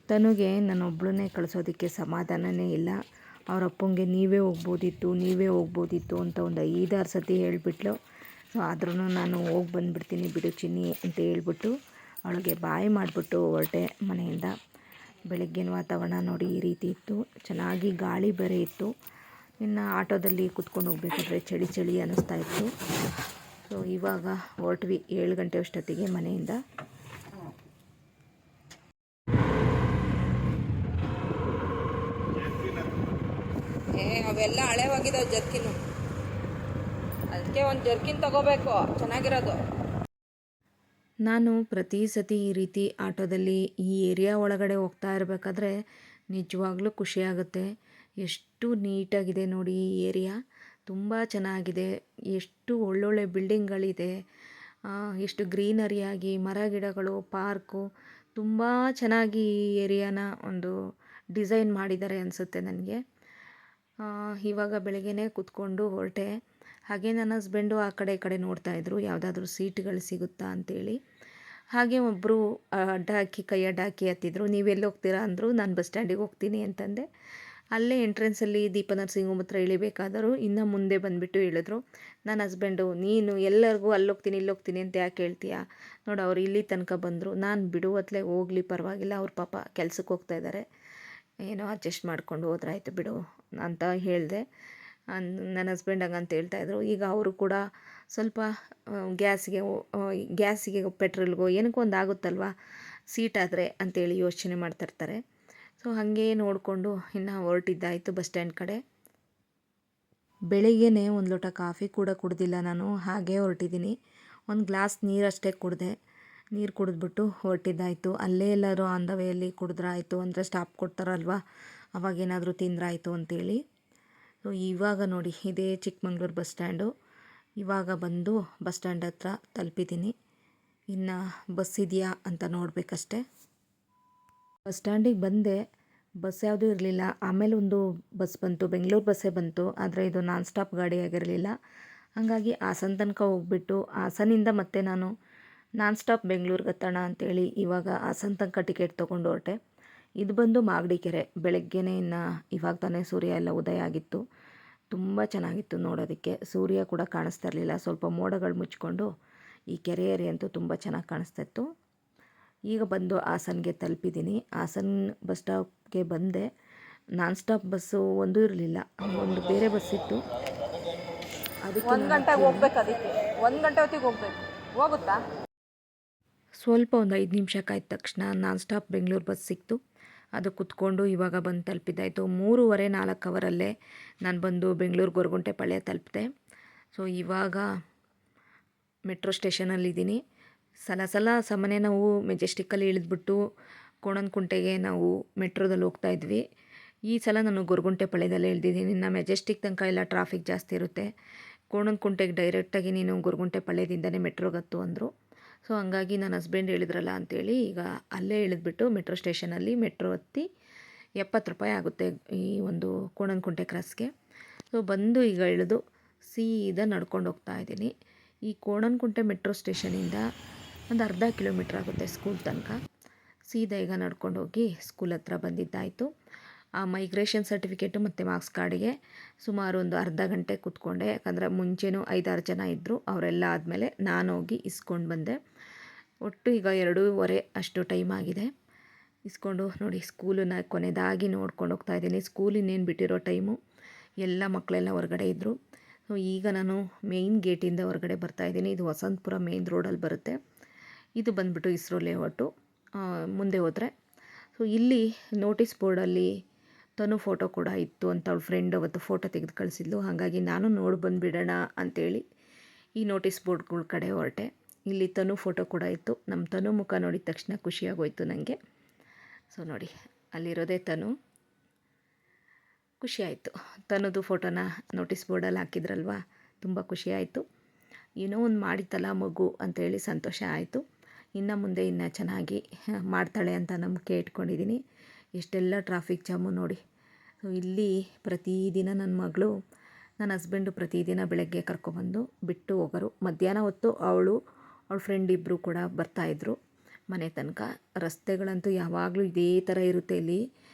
Speaker 1: ತನುಗೆ ನಾನೊಬ್ಬಳನ್ನೇ ಕಳಿಸೋದಕ್ಕೆ ಸಮಾಧಾನವೇ ಇಲ್ಲ. ಅವ್ರ ಅಪ್ಪಂಗೆ ನೀವೇ ಹೋಗ್ಬೋದಿತ್ತು ಅಂತ ಒಂದು 5-6 ಸತಿ ಹೇಳಿಬಿಟ್ಲು. ಸೊ ಆದ್ರೂ ನಾನು ಹೋಗಿ ಬಂದುಬಿಡ್ತೀನಿ ಬಿಡು ಚಿನ್ನಿ ಅಂತ ಹೇಳ್ಬಿಟ್ಟು ಅವಳಿಗೆ ಬಾಯ್ ಮಾಡಿಬಿಟ್ಟು ಹೊರಟೆ ಮನೆಯಿಂದ. ಬೆಳಗ್ಗಿನ ವಾತಾವರಣ ನೋಡಿ ಈ ರೀತಿ ಇತ್ತು, ಚೆನ್ನಾಗಿ ಗಾಳಿ ಬೇರೆ ಇತ್ತು. ಇನ್ನು ಆಟೋದಲ್ಲಿ ಕುತ್ಕೊಂಡು ಹೋಗ್ಬೇಕಾದ್ರೆ ಚಳಿ ಅನ್ನಿಸ್ತಾ ಇತ್ತು. ಸೊ ಇವಾಗ ಹೊರಟ್ವಿ 7 ಗಂಟೆ ಅಷ್ಟೊತ್ತಿಗೆ ಮನೆಯಿಂದ. ಅವೆಲ್ಲ ಹಳೆವಾಗಿದ್ದಾವೆ ಜರ್ಕಿನು, ಅದಕ್ಕೆ ಒಂದು ಜರ್ಕಿನ್ ತಗೋಬೇಕು ಚೆನ್ನಾಗಿರೋದು. ನಾನು ಪ್ರತಿ ಸತಿ ಈ ರೀತಿ ಆಟೋದಲ್ಲಿ ಈ ಏರಿಯಾ ಒಳಗಡೆ ಹೋಗ್ತಾ ಇರಬೇಕಾದ್ರೆ ನಿಜವಾಗ್ಲೂ ಖುಷಿಯಾಗುತ್ತೆ. ಎಷ್ಟು ನೀಟಾಗಿದೆ ನೋಡಿ ಈ ಏರಿಯಾ, ತುಂಬ ಚೆನ್ನಾಗಿದೆ. ಎಷ್ಟು ಒಳ್ಳೊಳ್ಳೆ ಬಿಲ್ಡಿಂಗ್ಗಳಿದೆ, ಎಷ್ಟು ಗ್ರೀನರಿಯಾಗಿ ಮರ ಗಿಡಗಳು, ಪಾರ್ಕು, ತುಂಬ ಚೆನ್ನಾಗಿ ಈ ಏರಿಯಾನ ಒಂದು ಡಿಸೈನ್ ಮಾಡಿದ್ದಾರೆ ಅನಿಸುತ್ತೆ ನನಗೆ. ಇವಾಗ ಬೆಳಗ್ಗೆನೇ ಕೂತ್ಕೊಂಡು ಹೊರಟೆ. ಹಾಗೆ ನನ್ನ ಹಸ್ಬೆಂಡು ಆ ಕಡೆ ಈ ಕಡೆ ನೋಡ್ತಾಯಿದ್ರು ಯಾವುದಾದ್ರೂ ಸೀಟ್ಗಳು ಸಿಗುತ್ತಾ ಅಂತೇಳಿ. ಹಾಗೆ ಒಬ್ಬರು ಕೈ ಅಡ್ಡ ಹಾಕಿ ಹತ್ತಿದ್ರು. ನೀವೆಲ್ಲಿ ಹೋಗ್ತೀರಾ ಅಂದರು. ನಾನು ಬಸ್ ಸ್ಟ್ಯಾಂಡಿಗೆ ಹೋಗ್ತೀನಿ ಅಂತಂದೆ. ಅಲ್ಲೇ ಎಂಟ್ರೆನ್ಸಲ್ಲಿ ದೀಪ ನರ್ಸಿಂಗ್ ಹತ್ರ ಇಳಿಬೇಕಾದರೂ ಇನ್ನು ಮುಂದೆ ಬಂದುಬಿಟ್ಟು ಹೇಳಿದ್ರು. ನನ್ನ ಹಸ್ಬೆಂಡು, ನೀನು ಎಲ್ಲರಿಗೂ ಅಲ್ಲೋಗ್ತೀನಿ ಇಲ್ಲೋಗ್ತೀನಿ ಅಂತ ಯಾಕೆ ಹೇಳ್ತೀಯಾ, ನೋಡು ಅವ್ರು ಇಲ್ಲಿ ತನಕ ಬಂದರು, ನಾನು ಬಿಡುವತ್ತಲೇ ಹೋಗಲಿ ಪರವಾಗಿಲ್ಲ, ಅವ್ರ ಪಾಪ ಕೆಲ್ಸಕ್ಕೆ ಹೋಗ್ತಾ ಇದ್ದಾರೆ, ಏನೋ ಅಡ್ಜಸ್ಟ್ ಮಾಡ್ಕೊಂಡು ಹೋದ್ರಾಯ್ತು ಬಿಡು ಅಂತ ಹೇಳಿದೆ. ನನ್ನ ಹಸ್ಬೆಂಡ್ ಹಂಗಂತ ಹೇಳ್ತಾಯಿದ್ರು. ಈಗ ಅವರು ಕೂಡ ಸ್ವಲ್ಪ ಗ್ಯಾಸಿಗೆ ಪೆಟ್ರೋಲ್ಗೋ ಏನಕ್ಕೋ ಒಂದು ಆಗುತ್ತಲ್ವ ಸೀಟಾದರೆ ಅಂತೇಳಿ ಯೋಚನೆ ಮಾಡ್ತಾಯಿರ್ತಾರೆ. ಸೊ ಹಾಗೆ ನೋಡಿಕೊಂಡು ಇನ್ನು ಹೊರಟಿದ್ದಾಯಿತು ಬಸ್ ಸ್ಟ್ಯಾಂಡ್ ಕಡೆ. ಬೆಳಿಗ್ಗೆನೇ ಒಂದು ಲೋಟ ಕಾಫಿ ಕೂಡ ಕುಡ್ದಿಲ್ಲ ನಾನು, ಹಾಗೇ ಹೊರಟಿದ್ದೀನಿ. ಒಂದು ಗ್ಲಾಸ್ ನೀರಷ್ಟೇ ಕುಡಿದೆ. ನೀರು ಕುಡಿದ್ಬಿಟ್ಟು ಹೊರಟಿದ್ದಾಯಿತು. ಅಲ್ಲೇ ಎಲ್ಲರೂ ಆನ್ ದ ವೇಯಲ್ಲಿ ಕುಡಿದ್ರಾಯಿತು, ಅಂದರೆ ಸ್ಟಾಪ್ ಕೊಡ್ತಾರಲ್ವ ಅವಾಗೇನಾದರೂ ತಿಂದ್ರಾಯಿತು ಅಂತೇಳಿ. ಸೊ ಇವಾಗ ನೋಡಿ ಇದೇ ಚಿಕ್ಕಮಂಗ್ಳೂರು ಬಸ್ ಸ್ಟ್ಯಾಂಡು. ಇವಾಗ ಬಂದು ಬಸ್ ಸ್ಟ್ಯಾಂಡ್ ಹತ್ರ ತಲುಪಿದ್ದೀನಿ. ಇನ್ನು ಬಸ್ ಇದೆಯಾ ಅಂತ ನೋಡಬೇಕಷ್ಟೆ. ಬಸ್ ಸ್ಟ್ಯಾಂಡಿಗೆ ಬಂದೆ, ಬಸ್ ಯಾವುದೂ ಇರಲಿಲ್ಲ. ಆಮೇಲೆ ಒಂದು ಬಸ್ ಬಂತು, ಬೆಂಗಳೂರು ಬಸ್ಸೇ ಬಂತು, ಆದರೆ ಇದು ನಾನ್ ಸ್ಟಾಪ್ ಗಾಡಿ ಆಗಿರಲಿಲ್ಲ. ಹಾಗಾಗಿ ಹಾಸನ ತನಕ ಹೋಗ್ಬಿಟ್ಟು ಹಾಸನಿಂದ ಮತ್ತೆ ನಾನು ನಾನ್ ಸ್ಟಾಪ್ ಬೆಂಗಳೂರಿಗೆ ಹತ್ತೋಣ ಅಂತೇಳಿ ಇವಾಗ ಹಾಸನ ತನಕ ಟಿಕೆಟ್ ತೊಗೊಂಡು ಹೊರಟೆ. ಇದು ಬಂದು ಮಾಗಡಿ ಕೆರೆ. ಬೆಳಗ್ಗೆನೇ ಇವಾಗ ತಾನೇ ಸೂರ್ಯ ಎಲ್ಲ ಉದಯ ಆಗಿತ್ತು, ತುಂಬ ಚೆನ್ನಾಗಿತ್ತು ನೋಡೋದಕ್ಕೆ. ಸೂರ್ಯ ಕೂಡ ಕಾಣಿಸ್ತಾ ಇರಲಿಲ್ಲ, ಸ್ವಲ್ಪ ಮೋಡಗಳು ಮುಚ್ಕೊಂಡು ಈ ಕೆರೆ ಏರಿ ಅಂತೂ ತುಂಬ ಚೆನ್ನಾಗಿ ಕಾಣಿಸ್ತಾ ಇತ್ತು. ಈಗ ಬಂದು ಹಾಸನ್ಗೆ ತಲುಪಿದ್ದೀನಿ. ಹಾಸನ್ ಬಸ್ ಸ್ಟಾಪ್ಗೆ ಬಂದೆ. ನಾನ್ ಸ್ಟಾಪ್ ಬಸ್ಸು ಒಂದೂ ಇರಲಿಲ್ಲ, ಒಂದು ಬೇರೆ ಬಸ್ ಇತ್ತು. ಅದಕ್ಕೆ
Speaker 3: 1 ಗಂಟೆಗೆ ಹೋಗ್ಬೇಕು. ಅದಕ್ಕೆ 1 ಗಂಟೆ ಹೊತ್ತಿಗೆ ಹೋಗ್ಬೇಕು. ಹೋಗುತ್ತಾ?
Speaker 1: ಸ್ವಲ್ಪ ಒಂದು 5 ನಿಮಿಷ ಕಾಯ್ದ ತಕ್ಷಣ ನಾನ್ ಸ್ಟಾಪ್ ಬೆಂಗಳೂರು ಬಸ್ ಸಿಕ್ತು. ಅದು ಕುತ್ಕೊಂಡು ಇವಾಗ ಬಂದು ತಲುಪಿದ್ದಾಯಿತು. 3:30-4 ಅವರಲ್ಲೇ ನಾನು ಬಂದು ಬೆಂಗಳೂರು ಗೊರಗುಂಟೆಪಾಳ್ಯ ತಲುಪಿದೆ. ಸೊ ಇವಾಗ ಮೆಟ್ರೋ ಸ್ಟೇಷನಲ್ಲಿದ್ದೀನಿ. ಸಾಮಾನ್ಯ ನಾವು ಮೆಜೆಸ್ಟಿಕ್ಕಲ್ಲಿ ಇಳಿದ್ಬಿಟ್ಟು ಕೋಣನಕುಂಟೆಗೆ ನಾವು ಮೆಟ್ರೋದಲ್ಲಿ ಹೋಗ್ತಾಯಿದ್ವಿ. ಈ ಸಲ ನಾನು ಗೊರಗುಂಟೆಪಾಳ್ಯದಲ್ಲೇ ಇಳಿದಿದ್ದೀನಿ. ಇನ್ನು ಮೆಜೆಸ್ಟಿಕ್ ತನಕ ಎಲ್ಲ ಟ್ರಾಫಿಕ್ ಜಾಸ್ತಿ ಇರುತ್ತೆ. ಕೋಣನಕುಂಟೆಗೆ ಡೈರೆಕ್ಟಾಗಿ ನೀನು ಗೊರಗುಂಟೆಪಾಳ್ಯದಿಂದನೇ ಮೆಟ್ರೋಗತ್ತು ಅಂದರು. ಸೊ ಹಂಗಾಗಿ ನನ್ನ ಹಸ್ಬೆಂಡ್ ಹೇಳಿದ್ರಲ್ಲ ಅಂಥೇಳಿ ಈಗ ಅಲ್ಲೇ ಇಳಿದ್ಬಿಟ್ಟು ಮೆಟ್ರೋ ಸ್ಟೇಷನಲ್ಲಿ ಮೆಟ್ರೋ ಹತ್ತಿ 70 ರೂಪಾಯಿ ಆಗುತ್ತೆ ಈ ಒಂದು ಕೋಣನಕುಂಟೆ ಕ್ರಾಸ್ಗೆ. ಸೊ ಬಂದು ಈಗ ಇಳಿದು ಸೀದಾ ನಡ್ಕೊಂಡು ಹೋಗ್ತಾ ಇದ್ದೀನಿ. ಈ ಕೋಣನಕುಂಟೆ ಮೆಟ್ರೋ ಸ್ಟೇಷನಿಂದ ಒಂದು ಅರ್ಧ ಕಿಲೋಮೀಟ್ರ್ ಆಗುತ್ತೆ ಸ್ಕೂಲ್ ತನಕ. ಸೀದಾ ಈಗ ನಡ್ಕೊಂಡು ಹೋಗಿ ಸ್ಕೂಲ್ ಹತ್ರ ಬಂದಿದ್ದಾಯಿತು. ಆ ಮೈಗ್ರೇಷನ್ ಸರ್ಟಿಫಿಕೇಟು ಮತ್ತು ಮಾರ್ಕ್ಸ್ ಕಾರ್ಡಿಗೆ ಸುಮಾರು ಒಂದು ಅರ್ಧ ಗಂಟೆ ಕೂತ್ಕೊಂಡೆ. ಯಾಕಂದರೆ ಮುಂಚೆನೂ 5-6 ಜನ ಇದ್ದರು. ಅವರೆಲ್ಲ ಆದಮೇಲೆ ನಾನು ಹೋಗಿ ಇಸ್ಕೊಂಡು ಬಂದೆ. ಒಟ್ಟು ಈಗ 2:15 ಅಷ್ಟು ಟೈಮ್ ಆಗಿದೆ. ಇಸ್ಕೊಂಡು ನೋಡಿ ಸ್ಕೂಲನ್ನ ಕೊನೆಯದಾಗಿ ನೋಡ್ಕೊಂಡು ಹೋಗ್ತಾಯಿದ್ದೀನಿ. ಸ್ಕೂಲ್ ಇನ್ನೇನು ಬಿಟ್ಟಿರೋ ಟೈಮು. ಎಲ್ಲ ಮಕ್ಕಳೆಲ್ಲ ಹೊರಗಡೆ ಇದ್ದರು. ಸೊ ಈಗ ನಾನು ಮೇಯ್ನ್ ಗೇಟಿಂದ ಹೊರಗಡೆ ಬರ್ತಾಯಿದ್ದೀನಿ. ಇದು ವಸಂತಪುರ ಮೇಯ್ನ್ ರೋಡಲ್ಲಿ ಬರುತ್ತೆ. ಇದು ಬಂದುಬಿಟ್ಟು ಇಸ್ರೋ ಲೇಔಟು. ಮುಂದೆ ಹೋದರೆ ಸೊ ಇಲ್ಲಿ ನೋಟಿಸ್ ಬೋರ್ಡಲ್ಲಿ ತನು ಫೋಟೋ ಕೂಡ ಇತ್ತು ಅಂತ ಅವಳ ಫ್ರೆಂಡ್ ಅವತ್ತು ಫೋಟೋ ತೆಗೆದು ಕಳಿಸಿದ್ಲು. ಹಾಗಾಗಿ ನಾನು ನೋಡಿ ಬಂದುಬಿಡೋಣ ಅಂಥೇಳಿ ಈ ನೋಟಿಸ್ ಬೋರ್ಡ್ಗಳ ಕಡೆ ಹೊರಟೆ. ಇಲ್ಲಿ ತನು ಫೋಟೋ ಕೂಡ ಇತ್ತು. ನಮ್ಮ ತನು ಮುಖ ನೋಡಿದ ತಕ್ಷಣ ಖುಷಿಯಾಗೋಯ್ತು ನನಗೆ. ಸೊ ನೋಡಿ ಅಲ್ಲಿರೋದೇ ತನು. ಖುಷಿಯಾಯಿತು. ತನ್ನದು ಫೋಟೋನ ನೋಟಿಸ್ ಬೋರ್ಡಲ್ಲಿ ಹಾಕಿದ್ರಲ್ವ, ತುಂಬ ಖುಷಿಯಾಯಿತು. ಏನೋ ಒಂದು ಮಾಡಿತ್ತಲ್ಲ ಮಗು ಅಂಥೇಳಿ ಸಂತೋಷ ಆಯಿತು. ಇನ್ನು ಮುಂದೆ ಇನ್ನೂ ಚೆನ್ನಾಗಿ ಮಾಡ್ತಾಳೆ ಅಂತ ನಂಬಿಕೆ ಇಟ್ಕೊಂಡಿದ್ದೀನಿ. ಎಷ್ಟೆಲ್ಲ ಟ್ರಾಫಿಕ್ ಜಾಮು ನೋಡಿ. ಸೊ ಇಲ್ಲಿ ಪ್ರತಿದಿನ ನನ್ನ ಮಗಳು ನನ್ನ ಹಸ್ಬೆಂಡು ಪ್ರತಿದಿನ ಬೆಳಗ್ಗೆ ಕರ್ಕೊಬಂದು ಬಿಟ್ಟು ಹೋಗೋರು. ಮಧ್ಯಾಹ್ನ ಹೊತ್ತು ಅವಳ ಫ್ರೆಂಡ್ ಇಬ್ಬರು ಕೂಡ ಬರ್ತಾಯಿದ್ರು ಮನೆ ತನಕ. ರಸ್ತೆಗಳಂತೂ ಯಾವಾಗಲೂ ಇದೇ ಥರ ಇರುತ್ತೆ ಇಲ್ಲಿ.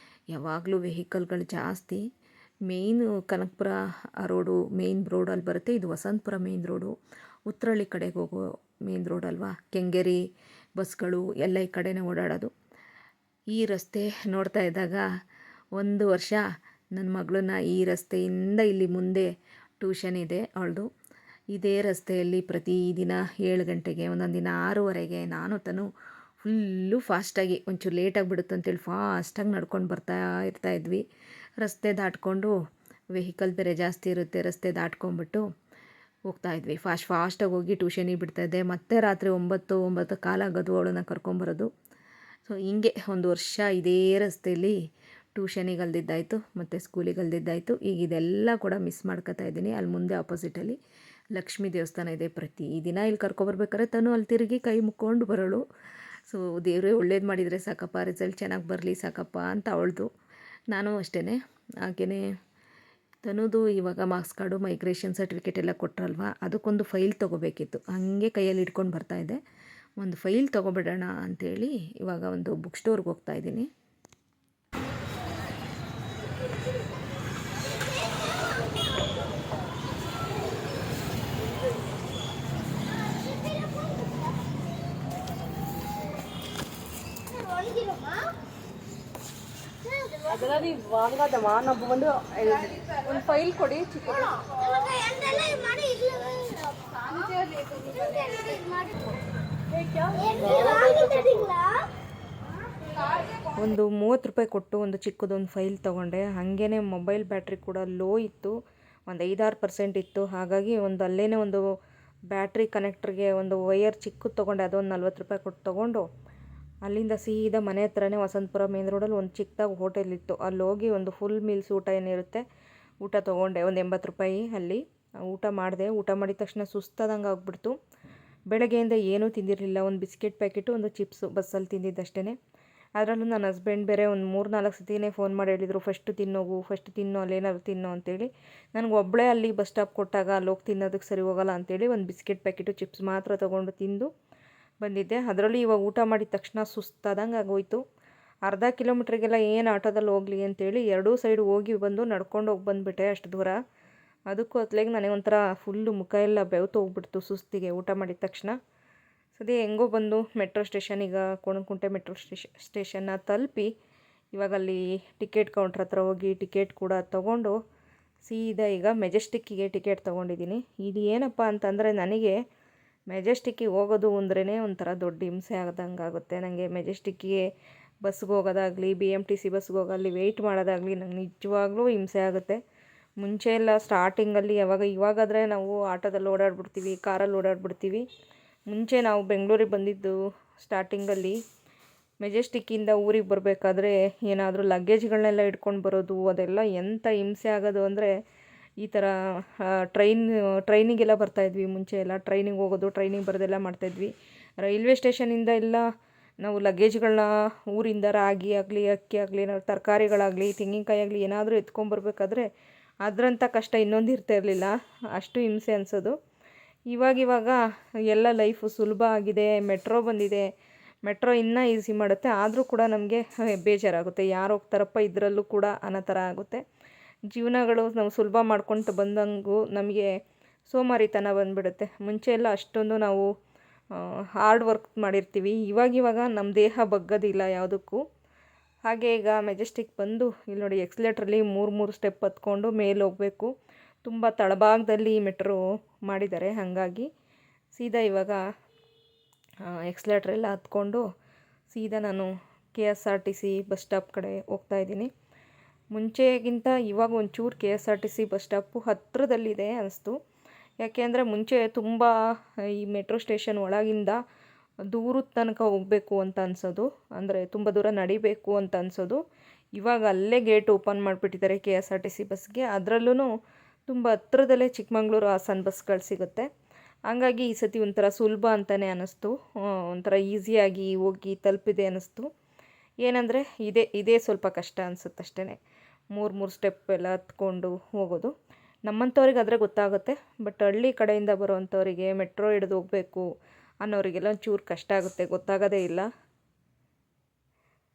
Speaker 1: ಯಾವಾಗಲೂ ವೆಹಿಕಲ್ಗಳು ಜಾಸ್ತಿ. ಮೇಯ್ನು ಕನಕಪುರ ರೋಡು ಮೇಯ್ನ್ ರೋಡಲ್ಲಿ ಬರುತ್ತೆ. ಇದು ವಸಂತಪುರ ಮೇಯ್ನ್ ರೋಡು. ಉತ್ರಳ್ಳಿ ಕಡೆಗೆ ಹೋಗೋ ಮೇಯ್ನ್ ರೋಡ್ ಅಲ್ವಾ. ಕೆಂಗೇರಿ ಬಸ್ಗಳು ಎಲ್ಲ ಈ ಕಡೆನೇ ಓಡಾಡೋದು. ಈ ರಸ್ತೆ ನೋಡ್ತಾ ಇದ್ದಾಗ 1 ವರ್ಷ ನನ್ನ ಮಗಳನ್ನ ಈ ರಸ್ತೆಯಿಂದ ಇಲ್ಲಿ ಮುಂದೆ ಟ್ಯೂಷನ್ ಇದೆ ಅವಳದು. ಇದೇ ರಸ್ತೆಯಲ್ಲಿ ಪ್ರತಿದಿನ 7 ಗಂಟೆಗೆ, ಒಂದೊಂದು ದಿನ 6:30ಗೆ ನಾನು ತನು ಫುಲ್ಲು ಫಾಸ್ಟಾಗಿ, ಒಂಚೂರು ಲೇಟಾಗಿ ಬಿಡುತ್ತೆ ಅಂತೇಳಿ ಫಾಸ್ಟಾಗಿ ನಡ್ಕೊಂಡು ಇರ್ತಾಯಿದ್ವಿ. ರಸ್ತೆ ದಾಟ್ಕೊಂಡು ವೆಹಿಕಲ್ ಬೇರೆ ಜಾಸ್ತಿ ಇರುತ್ತೆ. ರಸ್ತೆ ದಾಟ್ಕೊಂಡ್ಬಿಟ್ಟು ಹೋಗ್ತಾಯಿದ್ವಿ. ಫಾಸ್ಟಾಗಿ ಹೋಗಿ ಟ್ಯೂಷನಿಗೆ ಬಿಡ್ತಾಯಿದ್ದೆ. ಮತ್ತೆ ರಾತ್ರಿ 9-9:15 ಆಗೋದು ಅವಳನ್ನ ಕರ್ಕೊಂಬರೋದು. ಸೊ ಹಿಂಗೆ 1 ವರ್ಷ ಇದೇ ರಸ್ತೆಯಲ್ಲಿ ಟ್ಯೂಷನಿಗೆ ಅಲ್ದಿದ್ದಾಯಿತು ಮತ್ತು ಸ್ಕೂಲಿಗೆ ಅಲ್ದಿದ್ದಾಯಿತು. ಈಗ ಇದೆಲ್ಲ ಕೂಡ ಮಿಸ್ ಮಾಡ್ಕೊತಾ ಇದ್ದೀನಿ. ಅಲ್ಲಿ ಮುಂದೆ ಆಪೋಸಿಟಲ್ಲಿ ಲಕ್ಷ್ಮೀ ದೇವಸ್ಥಾನ ಇದೆ. ಪ್ರತಿದಿನ ಇಲ್ಲಿ ಕರ್ಕೊಬರ್ಬೇಕಾದ್ರೆ ತನು ಅಲ್ಲಿ ತಿರುಗಿ ಕೈ ಮುಕ್ಕೊಂಡು ಬರೋಳು. ಸೊ ದೇವರೇ ಒಳ್ಳೇದು ಮಾಡಿದರೆ ಸಾಕಪ್ಪ, ರಿಸಲ್ಟ್ ಚೆನ್ನಾಗಿ ಬರಲಿ ಸಾಕಪ್ಪ ಅಂತ ಅವಳದು. ನಾನು ಅಷ್ಟೇ. ಹಾಗೆಯೇ ತನ್ನದು ಇವಾಗ ಮಾರ್ಕ್ಸ್ ಕಾರ್ಡು, ಮೈಗ್ರೇಷನ್ ಸರ್ಟಿಫಿಕೇಟ್ ಎಲ್ಲ ಕೊಟ್ಟರಲ್ವ, ಅದಕ್ಕೊಂದು ಫೈಲ್ ತೊಗೋಬೇಕಿತ್ತು. ಹಾಗೆ ಕೈಯಲ್ಲಿ ಇಟ್ಕೊಂಡು ಬರ್ತಾಯಿದ್ದೆ. ಒಂದು ಫೈಲ್ ತೊಗೊಬಿಡೋಣ ಅಂಥೇಳಿ ಇವಾಗ ಒಂದು ಬುಕ್ ಸ್ಟೋರ್ಗೆ ಹೋಗ್ತಾಯಿದ್ದೀನಿ.
Speaker 3: ಅದೆಲ್ಲ ನೀವು ವಾಂಗದಮ್ಮ ನಾವು ಒಂದು ಫೈಲ್ ಕೊಡಿ ಚಿಕ್ಕದು.
Speaker 1: ಒಂದು 30 ರೂಪಾಯಿ ಕೊಟ್ಟು ಒಂದು ಚಿಕ್ಕದೊಂದು ಫೈಲ್ ತೊಗೊಂಡೆ. ಹಾಗೇ ಮೊಬೈಲ್ ಬ್ಯಾಟ್ರಿ ಕೂಡ ಲೋ ಇತ್ತು, ಒಂದು 5-6% ಇತ್ತು. ಹಾಗಾಗಿ ಅಲ್ಲೇ ಒಂದು ಬ್ಯಾಟ್ರಿ ಕನೆಕ್ಟ್ರಿಗೆ ಒಂದು ವೈಯರ್ ಚಿಕ್ಕದು ತೊಗೊಂಡೆ. ಅದೊಂದು 40 ರೂಪಾಯಿ ಕೊಟ್ಟು ತೊಗೊಂಡು ಅಲ್ಲಿಂದ ಸೀದಾ ಮನೆ ಹತ್ರನೇ ವಸಂತಪುರ ಮೇನ್ ರೋಡಲ್ಲಿ ಒಂದು ಚಿಕ್ಕದಾಗಿ ಹೋಟೆಲ್ ಇತ್ತು. ಅಲ್ಲಿ ಹೋಗಿ ಒಂದು ಫುಲ್ ಮೀಲ್ಸ್ ಊಟ ಏನಿರುತ್ತೆ ಊಟ ತೊಗೊಂಡೆ. ಒಂದು 80 ರೂಪಾಯಿ ಅಲ್ಲಿ ಊಟ ಮಾಡಿದೆ. ಊಟ ಮಾಡಿದ ತಕ್ಷಣ ಸುಸ್ತಾದಂಗೆ ಆಗ್ಬಿಡ್ತು. ಬೆಳಗ್ಗೆಯಿಂದ ಏನೂ ತಿಂದಿರಲಿಲ್ಲ. ಒಂದು ಬಿಸ್ಕೆಟ್ ಪ್ಯಾಕೆಟು, ಒಂದು ಚಿಪ್ಸು ಬಸ್ಸಲ್ಲಿ ತಿಂದಿದ್ದಷ್ಟೇ. ಅದರಲ್ಲೂ ನನ್ನ ಹಸ್ಬೆಂಡ್ ಬೇರೆ ಒಂದು 3-4 ಸತಿನೇ ಫೋನ್ ಮಾಡಿ ಹೇಳಿದರು, ಫಸ್ಟ್ ತಿನ್ನು ಅಲ್ಲೇನಾದ್ರು ತಿನ್ನು ಅಂತೇಳಿ. ನನಗೆ ಒಬ್ಬಳೇ ಅಲ್ಲಿ ಬಸ್ ಸ್ಟಾಪ್ ಕೊಟ್ಟಾಗ ಅಲ್ಲಿ ಹೋಗಿ ತಿನ್ನೋದಕ್ಕೆ ಸರಿ ಹೋಗಲ್ಲ ಅಂತೇಳಿ ಒಂದು ಬಿಸ್ಕೆಟ್ ಪ್ಯಾಕೆಟು ಚಿಪ್ಸ್ ಮಾತ್ರ ತೊಗೊಂಡು ತಿಂದು ಬಂದಿದ್ದೆ. ಅದರಲ್ಲಿ ಇವಾಗ ಊಟ ಮಾಡಿದ ತಕ್ಷಣ ಸುಸ್ತಾದಂಗೆ ಆಗೋಯ್ತು. ಅರ್ಧ ಕಿಲೋಮೀಟ್ರಿಗೆಲ್ಲ ಏನು ಆಟೋದಲ್ಲಿ ಹೋಗಲಿ ಅಂತೇಳಿ 2 ಸೈಡ್ ಹೋಗಿ ಬಂದು ನಡ್ಕೊಂಡು ಹೋಗಿ ಬಂದುಬಿಟ್ಟೆ ಅಷ್ಟು ದೂರ. ಅದಕ್ಕೂ ಹೊತ್ಲೆಗೆ ನನಗೆ ಒಂಥರ ಫುಲ್ಲು ಮುಖ ಎಲ್ಲ ಬೆವ್ತು ಹೋಗ್ಬಿಡ್ತು ಸುಸ್ತಿಗೆ ಊಟ ಮಾಡಿದ ತಕ್ಷಣ. ಸದ್ಯ ಹೆಂಗೋ ಬಂದು ಮೆಟ್ರೋ ಸ್ಟೇಷನ್, ಈಗ ಕೋಣನಕುಂಟೆ ಮೆಟ್ರೋ ಸ್ಟೇಷನ್ನ ತಲುಪಿ ಇವಾಗ ಅಲ್ಲಿ ಟಿಕೆಟ್ ಕೌಂಟ್ರ್ ಹತ್ರ ಹೋಗಿ ಟಿಕೆಟ್ ಕೂಡ ತೊಗೊಂಡು ಸೀದಾ ಈಗ ಮೆಜೆಸ್ಟಿಕ್ಕಿಗೆ ಟಿಕೆಟ್ ತೊಗೊಂಡಿದ್ದೀನಿ. ಇದು ಏನಪ್ಪ ಅಂತಂದರೆ ನನಗೆ ಮೆಜೆಸ್ಟಿಕ್ಕಿಗೆ ಹೋಗೋದು ಅಂದ್ರೇ ಒಂಥರ ದೊಡ್ಡ ಹಿಂಸೆ ಆದಂಗೆ ಆಗುತ್ತೆ. ನನಗೆ ಮೆಜೆಸ್ಟಿಕ್ಕಿಗೆ ಬಸ್ಗೆ ಹೋಗೋದಾಗಲಿ, BMTC ಬಸ್ಗೆ ಹೋಗಲ್ಲಿ ವೆಯ್ಟ್ ಮಾಡೋದಾಗಲಿ ನಂಗೆ ನಿಜವಾಗ್ಲೂ ಹಿಂಸೆ ಆಗುತ್ತೆ. ಮುಂಚೆ ಎಲ್ಲ ಸ್ಟಾರ್ಟಿಂಗಲ್ಲಿ ಇವಾಗಾದರೆ ನಾವು ಆಟೋದಲ್ಲಿ ಓಡಾಡ್ಬಿಡ್ತೀವಿ, ಕಾರಲ್ಲಿ ಓಡಾಡ್ಬಿಡ್ತೀವಿ. ಮುಂಚೆ ನಾವು ಬೆಂಗಳೂರಿಗೆ ಬಂದಿದ್ದು ಸ್ಟಾರ್ಟಿಂಗಲ್ಲಿ ಮೆಜೆಸ್ಟಿಕ್ಕಿಂದ ಊರಿಗೆ ಬರಬೇಕಾದ್ರೆ ಏನಾದರೂ ಲಗೇಜ್ಗಳನ್ನೆಲ್ಲ ಇಟ್ಕೊಂಡು ಬರೋದು, ಅದೆಲ್ಲ ಎಂಥ ಹಿಂಸೆ ಆಗೋದು ಅಂದರೆ ಈ ಥರ ಟ್ರೈನಿಗೆಲ್ಲ ಬರ್ತಾಯಿದ್ವಿ. ಮುಂಚೆ ಎಲ್ಲ ಟ್ರೈನಿಗೆ ಹೋಗೋದು, ಟ್ರೈನಿಗೆ ಬರೋದೆಲ್ಲ ಮಾಡ್ತಾಯಿದ್ವಿ. ರೈಲ್ವೆ ಸ್ಟೇಷನಿಂದ ಎಲ್ಲ ನಾವು ಲಗೇಜ್ಗಳನ್ನ ಊರಿಂದ ರಾಗಿ ಆಗಲಿ, ಅಕ್ಕಿ ಆಗಲಿ, ತರಕಾರಿಗಳಾಗಲಿ, ತೆಂಗಿನಕಾಯಿ ಆಗಲಿ ಏನಾದರೂ ಎತ್ಕೊಂಬರ್ಬೇಕಾದ್ರೆ ಅದರಂಥ ಕಷ್ಟ ಇನ್ನೊಂದು ಇರ್ತಾ ಇರಲಿಲ್ಲ. ಅಷ್ಟು ಹಿಂಸೆ ಅನಿಸೋದು. ಇವಾಗ ಎಲ್ಲ ಲೈಫು ಸುಲಭ ಆಗಿದೆ. ಮೆಟ್ರೋ ಬಂದಿದೆ. ಮೆಟ್ರೋ ಇನ್ನೂ ಈಸಿ ಮಾಡುತ್ತೆ. ಆದರೂ ಕೂಡ ನಮಗೆ ಬೇಜಾರಾಗುತ್ತೆ. ಯಾರು ಹೋಗ್ತಾರಪ್ಪ ಇದರಲ್ಲೂ ಕೂಡ ಅನ್ನೋ ಥರ ಆಗುತ್ತೆ. ಜೀವನಗಳು ನಾವು ಸುಲಭ ಮಾಡ್ಕೊತ ಬಂದಂಗೂ ನಮಗೆ ಸೋಮಾರಿತನ ಬಂದುಬಿಡುತ್ತೆ. ಮುಂಚೆ ಎಲ್ಲ ಅಷ್ಟೊಂದು ನಾವು ಹಾರ್ಡ್ ವರ್ಕ್ ಮಾಡಿರ್ತೀವಿ. ಇವಾಗ ನಮ್ಮ ದೇಹ ಬಗ್ಗೋದಿಲ್ಲ ಯಾವುದಕ್ಕೂ. ಹಾಗೆ ಈಗ ಮೆಜೆಸ್ಟಿಕ್ ಬಂದು ಇಲ್ಲಿ ನೋಡಿ ಎಕ್ಸ್ಲೇಟ್ರಲ್ಲಿ 3 ಸ್ಟೆಪ್ ಹತ್ಕೊಂಡು ಮೇಲೆ ಹೋಗಬೇಕು. ತುಂಬ ತಳಭಾಗದಲ್ಲಿ ಮೆಟ್ರೋ ಮಾಡಿದ್ದಾರೆ. ಹಾಗಾಗಿ ಸೀದಾ ಇವಾಗ ಎಕ್ಸ್ಲೇಟ್ರೆಲ್ಲ ಹತ್ಕೊಂಡು ಸೀದಾ ನಾನು KSRTC ಬಸ್ ಸ್ಟಾಪ್ ಕಡೆ ಹೋಗ್ತಾಯಿದ್ದೀನಿ. ಮುಂಚೆಗಿಂತ ಇವಾಗ ಒಂಚೂರು KSRTC ಬಸ್ ಸ್ಟಾಪು ಹತ್ತಿರದಲ್ಲಿದೆ ಅನ್ನಿಸ್ತು. ಯಾಕೆ ಅಂದರೆ ಮುಂಚೆ ತುಂಬ ಈ ಮೆಟ್ರೋ ಸ್ಟೇಷನ್ ಒಳಗಿಂದ ದೂರದ ತನಕ ಹೋಗಬೇಕು ಅಂತ ಅನಿಸೋದು, ಅಂದರೆ ತುಂಬ ದೂರ ನಡಿಬೇಕು ಅಂತ ಅನಿಸೋದು. ಇವಾಗ ಅಲ್ಲೇ ಗೇಟ್ ಓಪನ್ ಮಾಡಿಬಿಟ್ಟಿದ್ದಾರೆ KSRTC ಬಸ್ಗೆ. ಅದರಲ್ಲೂ ತುಂಬ ಹತ್ತಿರದಲ್ಲೇ ಚಿಕ್ಕಮಂಗ್ಳೂರು ಹಾಸನ ಬಸ್ಗಳು ಸಿಗುತ್ತೆ. ಹಂಗಾಗಿ ಈ ಸತಿ ಒಂಥರ ಸುಲಭ ಅಂತಲೇ ಅನ್ನಿಸ್ತು. ಒಂಥರ ಈಸಿಯಾಗಿ ಹೋಗಿ ತಲುಪಿದೆ ಅನ್ನಿಸ್ತು. ಏನಂದರೆ ಇದೇ ಸ್ವಲ್ಪ ಕಷ್ಟ ಅನಿಸುತ್ತೆ ಅಷ್ಟೇ. 3 ಸ್ಟೆಪ್ ಎಲ್ಲ ಹತ್ಕೊಂಡು ಹೋಗೋದು. ನಮ್ಮಂಥವ್ರಿಗೆ ಆದರೆ ಗೊತ್ತಾಗುತ್ತೆ. ಬಟ್ ಹಳ್ಳಿ ಕಡೆಯಿಂದ ಬರೋವಂಥವರಿಗೆ ಮೆಟ್ರೋ ಹಿಡಿದು ಹೋಗಬೇಕು ಅನ್ನೋರಿಗೆಲ್ಲ ಒಂಚೂರು ಕಷ್ಟ ಆಗುತ್ತೆ, ಗೊತ್ತಾಗೋದೇ ಇಲ್ಲ.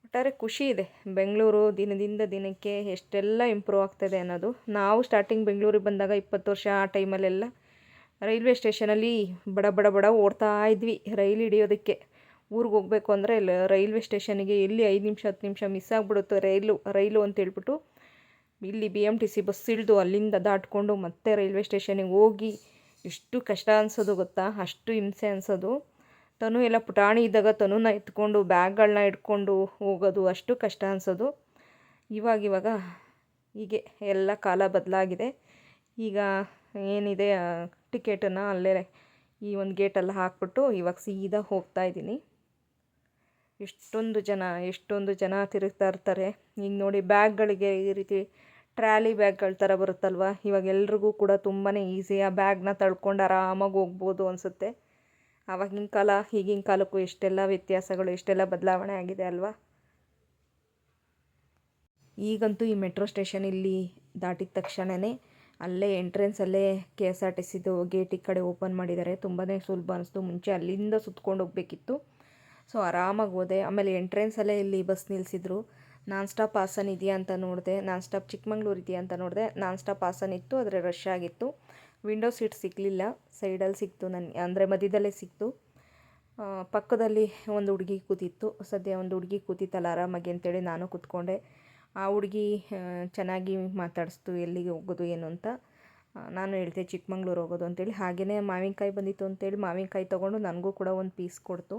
Speaker 1: ಒಟ್ಟಾರೆ ಖುಷಿ ಇದೆ. ಬೆಂಗಳೂರು ದಿನದಿಂದ ದಿನಕ್ಕೆ ಎಷ್ಟೆಲ್ಲ ಇಂಪ್ರೂವ್ ಆಗ್ತಾಯಿದೆ ಅನ್ನೋದು. ನಾವು ಸ್ಟಾರ್ಟಿಂಗ್ ಬೆಂಗಳೂರಿಗೆ ಬಂದಾಗ 20 ವರ್ಷ ಆ ಟೈಮಲ್ಲೆಲ್ಲ ರೈಲ್ವೆ ಸ್ಟೇಷನಲ್ಲಿ ಬಡ ಓಡ್ತಾ ಇದ್ವಿ ರೈಲ್ ಹಿಡಿಯೋದಕ್ಕೆ. ಊರಿಗೆ ಹೋಗಬೇಕು ಅಂದರೆ ರೈಲ್ವೆ ಸ್ಟೇಷನಿಗೆ ಎಲ್ಲಿ 5 ನಿಮಿಷ 10 ನಿಮಿಷ ಮಿಸ್ ಆಗಿಬಿಡುತ್ತೆ ರೈಲು ಅಂತೇಳ್ಬಿಟ್ಟು ಇಲ್ಲಿ BMTC ಬಸ್ ಇಳಿದು ಅಲ್ಲಿಂದ ದಾಟ್ಕೊಂಡು ಮತ್ತೆ ರೈಲ್ವೆ ಸ್ಟೇಷನಿಗೆ ಹೋಗಿ ಎಷ್ಟು ಕಷ್ಟ ಅನಿಸೋದು ಗೊತ್ತಾ. ಅಷ್ಟು ಹಿಂಸೆ ಅನಿಸೋದು. ತನು ಎಲ್ಲ ಪುಟಾಣಿ ಇದ್ದಾಗ ತನುನ ಎತ್ಕೊಂಡು ಬ್ಯಾಗ್ಗಳನ್ನ ಇಟ್ಕೊಂಡು ಹೋಗೋದು ಅಷ್ಟು ಕಷ್ಟ ಅನಿಸೋದು. ಇವಾಗ ಹೀಗೆ ಎಲ್ಲ ಕಾಲ ಬದಲಾಗಿದೆ. ಈಗ ಏನಿದೆ ಟಿಕೆಟನ್ನು ಅಲ್ಲೇ ಈ ಒಂದು ಗೇಟಲ್ಲಿ ಹಾಕ್ಬಿಟ್ಟು ಇವಾಗ ಸೀದಾ ಹೋಗ್ತಾಯಿದ್ದೀನಿ. ಎಷ್ಟೊಂದು ಜನ ತಿರುಗ್ತಾ ಇರ್ತಾರೆ. ಈಗ ನೋಡಿ ಬ್ಯಾಗ್ಗಳಿಗೆ ಈ ರೀತಿ ಟ್ರಾಲಿ ಬ್ಯಾಗ್ಗಳ ಥರ ಬರುತ್ತಲ್ವ, ಇವಾಗ ಎಲ್ರಿಗೂ ಕೂಡ ತುಂಬಾ ಈಸಿ. ಆ ಬ್ಯಾಗ್ನ ತಳ್ಕೊಂಡು ಆರಾಮಾಗಿ ಹೋಗ್ಬೋದು ಅನಿಸುತ್ತೆ. ಆವಾಗಿನ ಕಾಲ ಈಗಿನ ಕಾಲಕ್ಕೂ ಎಷ್ಟೆಲ್ಲ ವ್ಯತ್ಯಾಸಗಳು, ಎಷ್ಟೆಲ್ಲ ಬದಲಾವಣೆ ಆಗಿದೆ ಅಲ್ವಾ. ಈಗಂತೂ ಈ ಮೆಟ್ರೋ ಸ್ಟೇಷನ್ ಇಲ್ಲಿ ದಾಟಿದ ತಕ್ಷಣವೇ ಅಲ್ಲೇ ಎಂಟ್ರೆನ್ಸಲ್ಲೇ KSRTCದು ಗೇಟ್ ಈ ಕಡೆ ಓಪನ್ ಮಾಡಿದ್ದಾರೆ. ತುಂಬಾ ಸುಲಭ ಅನಿಸ್ತು. ಮುಂಚೆ ಅಲ್ಲಿಂದ ಸುತ್ಕೊಂಡು ಹೋಗಬೇಕಿತ್ತು. ಸೊ ಆರಾಮಾಗಿ ಹೋದೆ. ಆಮೇಲೆ ಎಂಟ್ರೆನ್ಸಲ್ಲೇ ಇಲ್ಲಿ ಬಸ್ ನಿಲ್ಲಿಸಿದ್ರು. ನಾನ್ ಸ್ಟಾಪ್ ಹಾಸನ ಇದೆಯಾ ಅಂತ ನೋಡಿದೆ, ನಾನ್ ಸ್ಟಾಪ್ ಚಿಕ್ಕಮಂಗ್ಳೂರು ಇದೆಯಾ ಅಂತ ನೋಡಿದೆ. ನಾನ್ ಸ್ಟಾಪ್ ಹಾಸನ ಇತ್ತು, ಆದರೆ ರಶ್ ಆಗಿತ್ತು. ವಿಂಡೋ ಸೀಟ್ ಸಿಗಲಿಲ್ಲ, ಸೈಡಲ್ಲಿ ಸಿಕ್ತು ನನಗೆ, ಅಂದರೆ ಮಧ್ಯದಲ್ಲೇ ಸಿಕ್ತು. ಪಕ್ಕದಲ್ಲಿ ಒಂದು ಹುಡುಗಿ ಕೂತಿತ್ತು. ಸದ್ಯ ಒಂದು ಹುಡುಗಿ ಕೂತಿತ್ತಲ್ಲ ಆರಾಮಾಗಿ ಅಂತೇಳಿ ನಾನು ಕೂತ್ಕೊಂಡೆ. ಆ ಹುಡುಗಿ ಚೆನ್ನಾಗಿ ಮಾತಾಡಿಸ್ತು ಎಲ್ಲಿಗೆ ಹೋಗೋದು ಏನು ಅಂತ. ನಾನು ಹೇಳ್ದೆ ಚಿಕ್ಕಮಂಗ್ಳೂರು ಹೋಗೋದು ಅಂತೇಳಿ. ಹಾಗೆಯೇ ಮಾವಿನಕಾಯಿ ಬಂದಿತ್ತು ಅಂತೇಳಿ ಮಾವಿನಕಾಯಿ ತೊಗೊಂಡು ನನಗೂ ಕೂಡ ಒಂದು ಪೀಸ್ ಕೊಡ್ತು.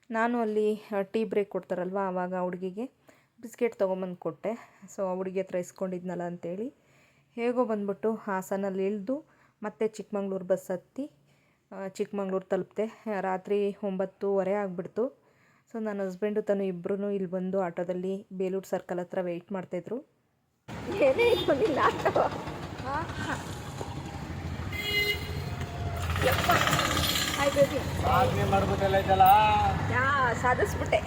Speaker 1: ನಾನು ಅಲ್ಲಿ ಟೀ ಬ್ರೇಕ್ ಕೊಡ್ತಾರಲ್ವ, ಆವಾಗ ಆ ಹುಡುಗಿಗೆ ಬಿಸ್ಕೆಟ್ ತೊಗೊಂಬಂದು ಕೊಟ್ಟೆ. ಸೊ ಆ ಹುಡುಗಿ ಹತ್ರ ಇಸ್ಕೊಂಡಿದ್ನಲ್ಲ ಅಂತೇಳಿ ಹೇಗೋ ಬಂದ್ಬಿಟ್ಟು ಹಾಸನಲ್ಲಿ ಇಳಿದು ಮತ್ತೆ ಚಿಕ್ಕಮಂಗ್ಳೂರು ಬಸ್ ಹತ್ತಿ ಚಿಕ್ಕಮಂಗ್ಳೂರು ತಲುಪಿದೆ. ರಾತ್ರಿ 9:30 ಆಗಿಬಿಡ್ತು. ಸೊ ನನ್ನ ಹಸ್ಬೆಂಡು ತನು ಇಬ್ಬರೂ ಇಲ್ಲಿ ಬಂದು ಆಟೋದಲ್ಲಿ ಬೇಲೂರು ಸರ್ಕಲ್ ಹತ್ರ ವೆಯ್ಟ್ ಮಾಡ್ತಾಯಿದ್ರು. ಸಾಧಿಸ್ಬಿಟ್ಟೆ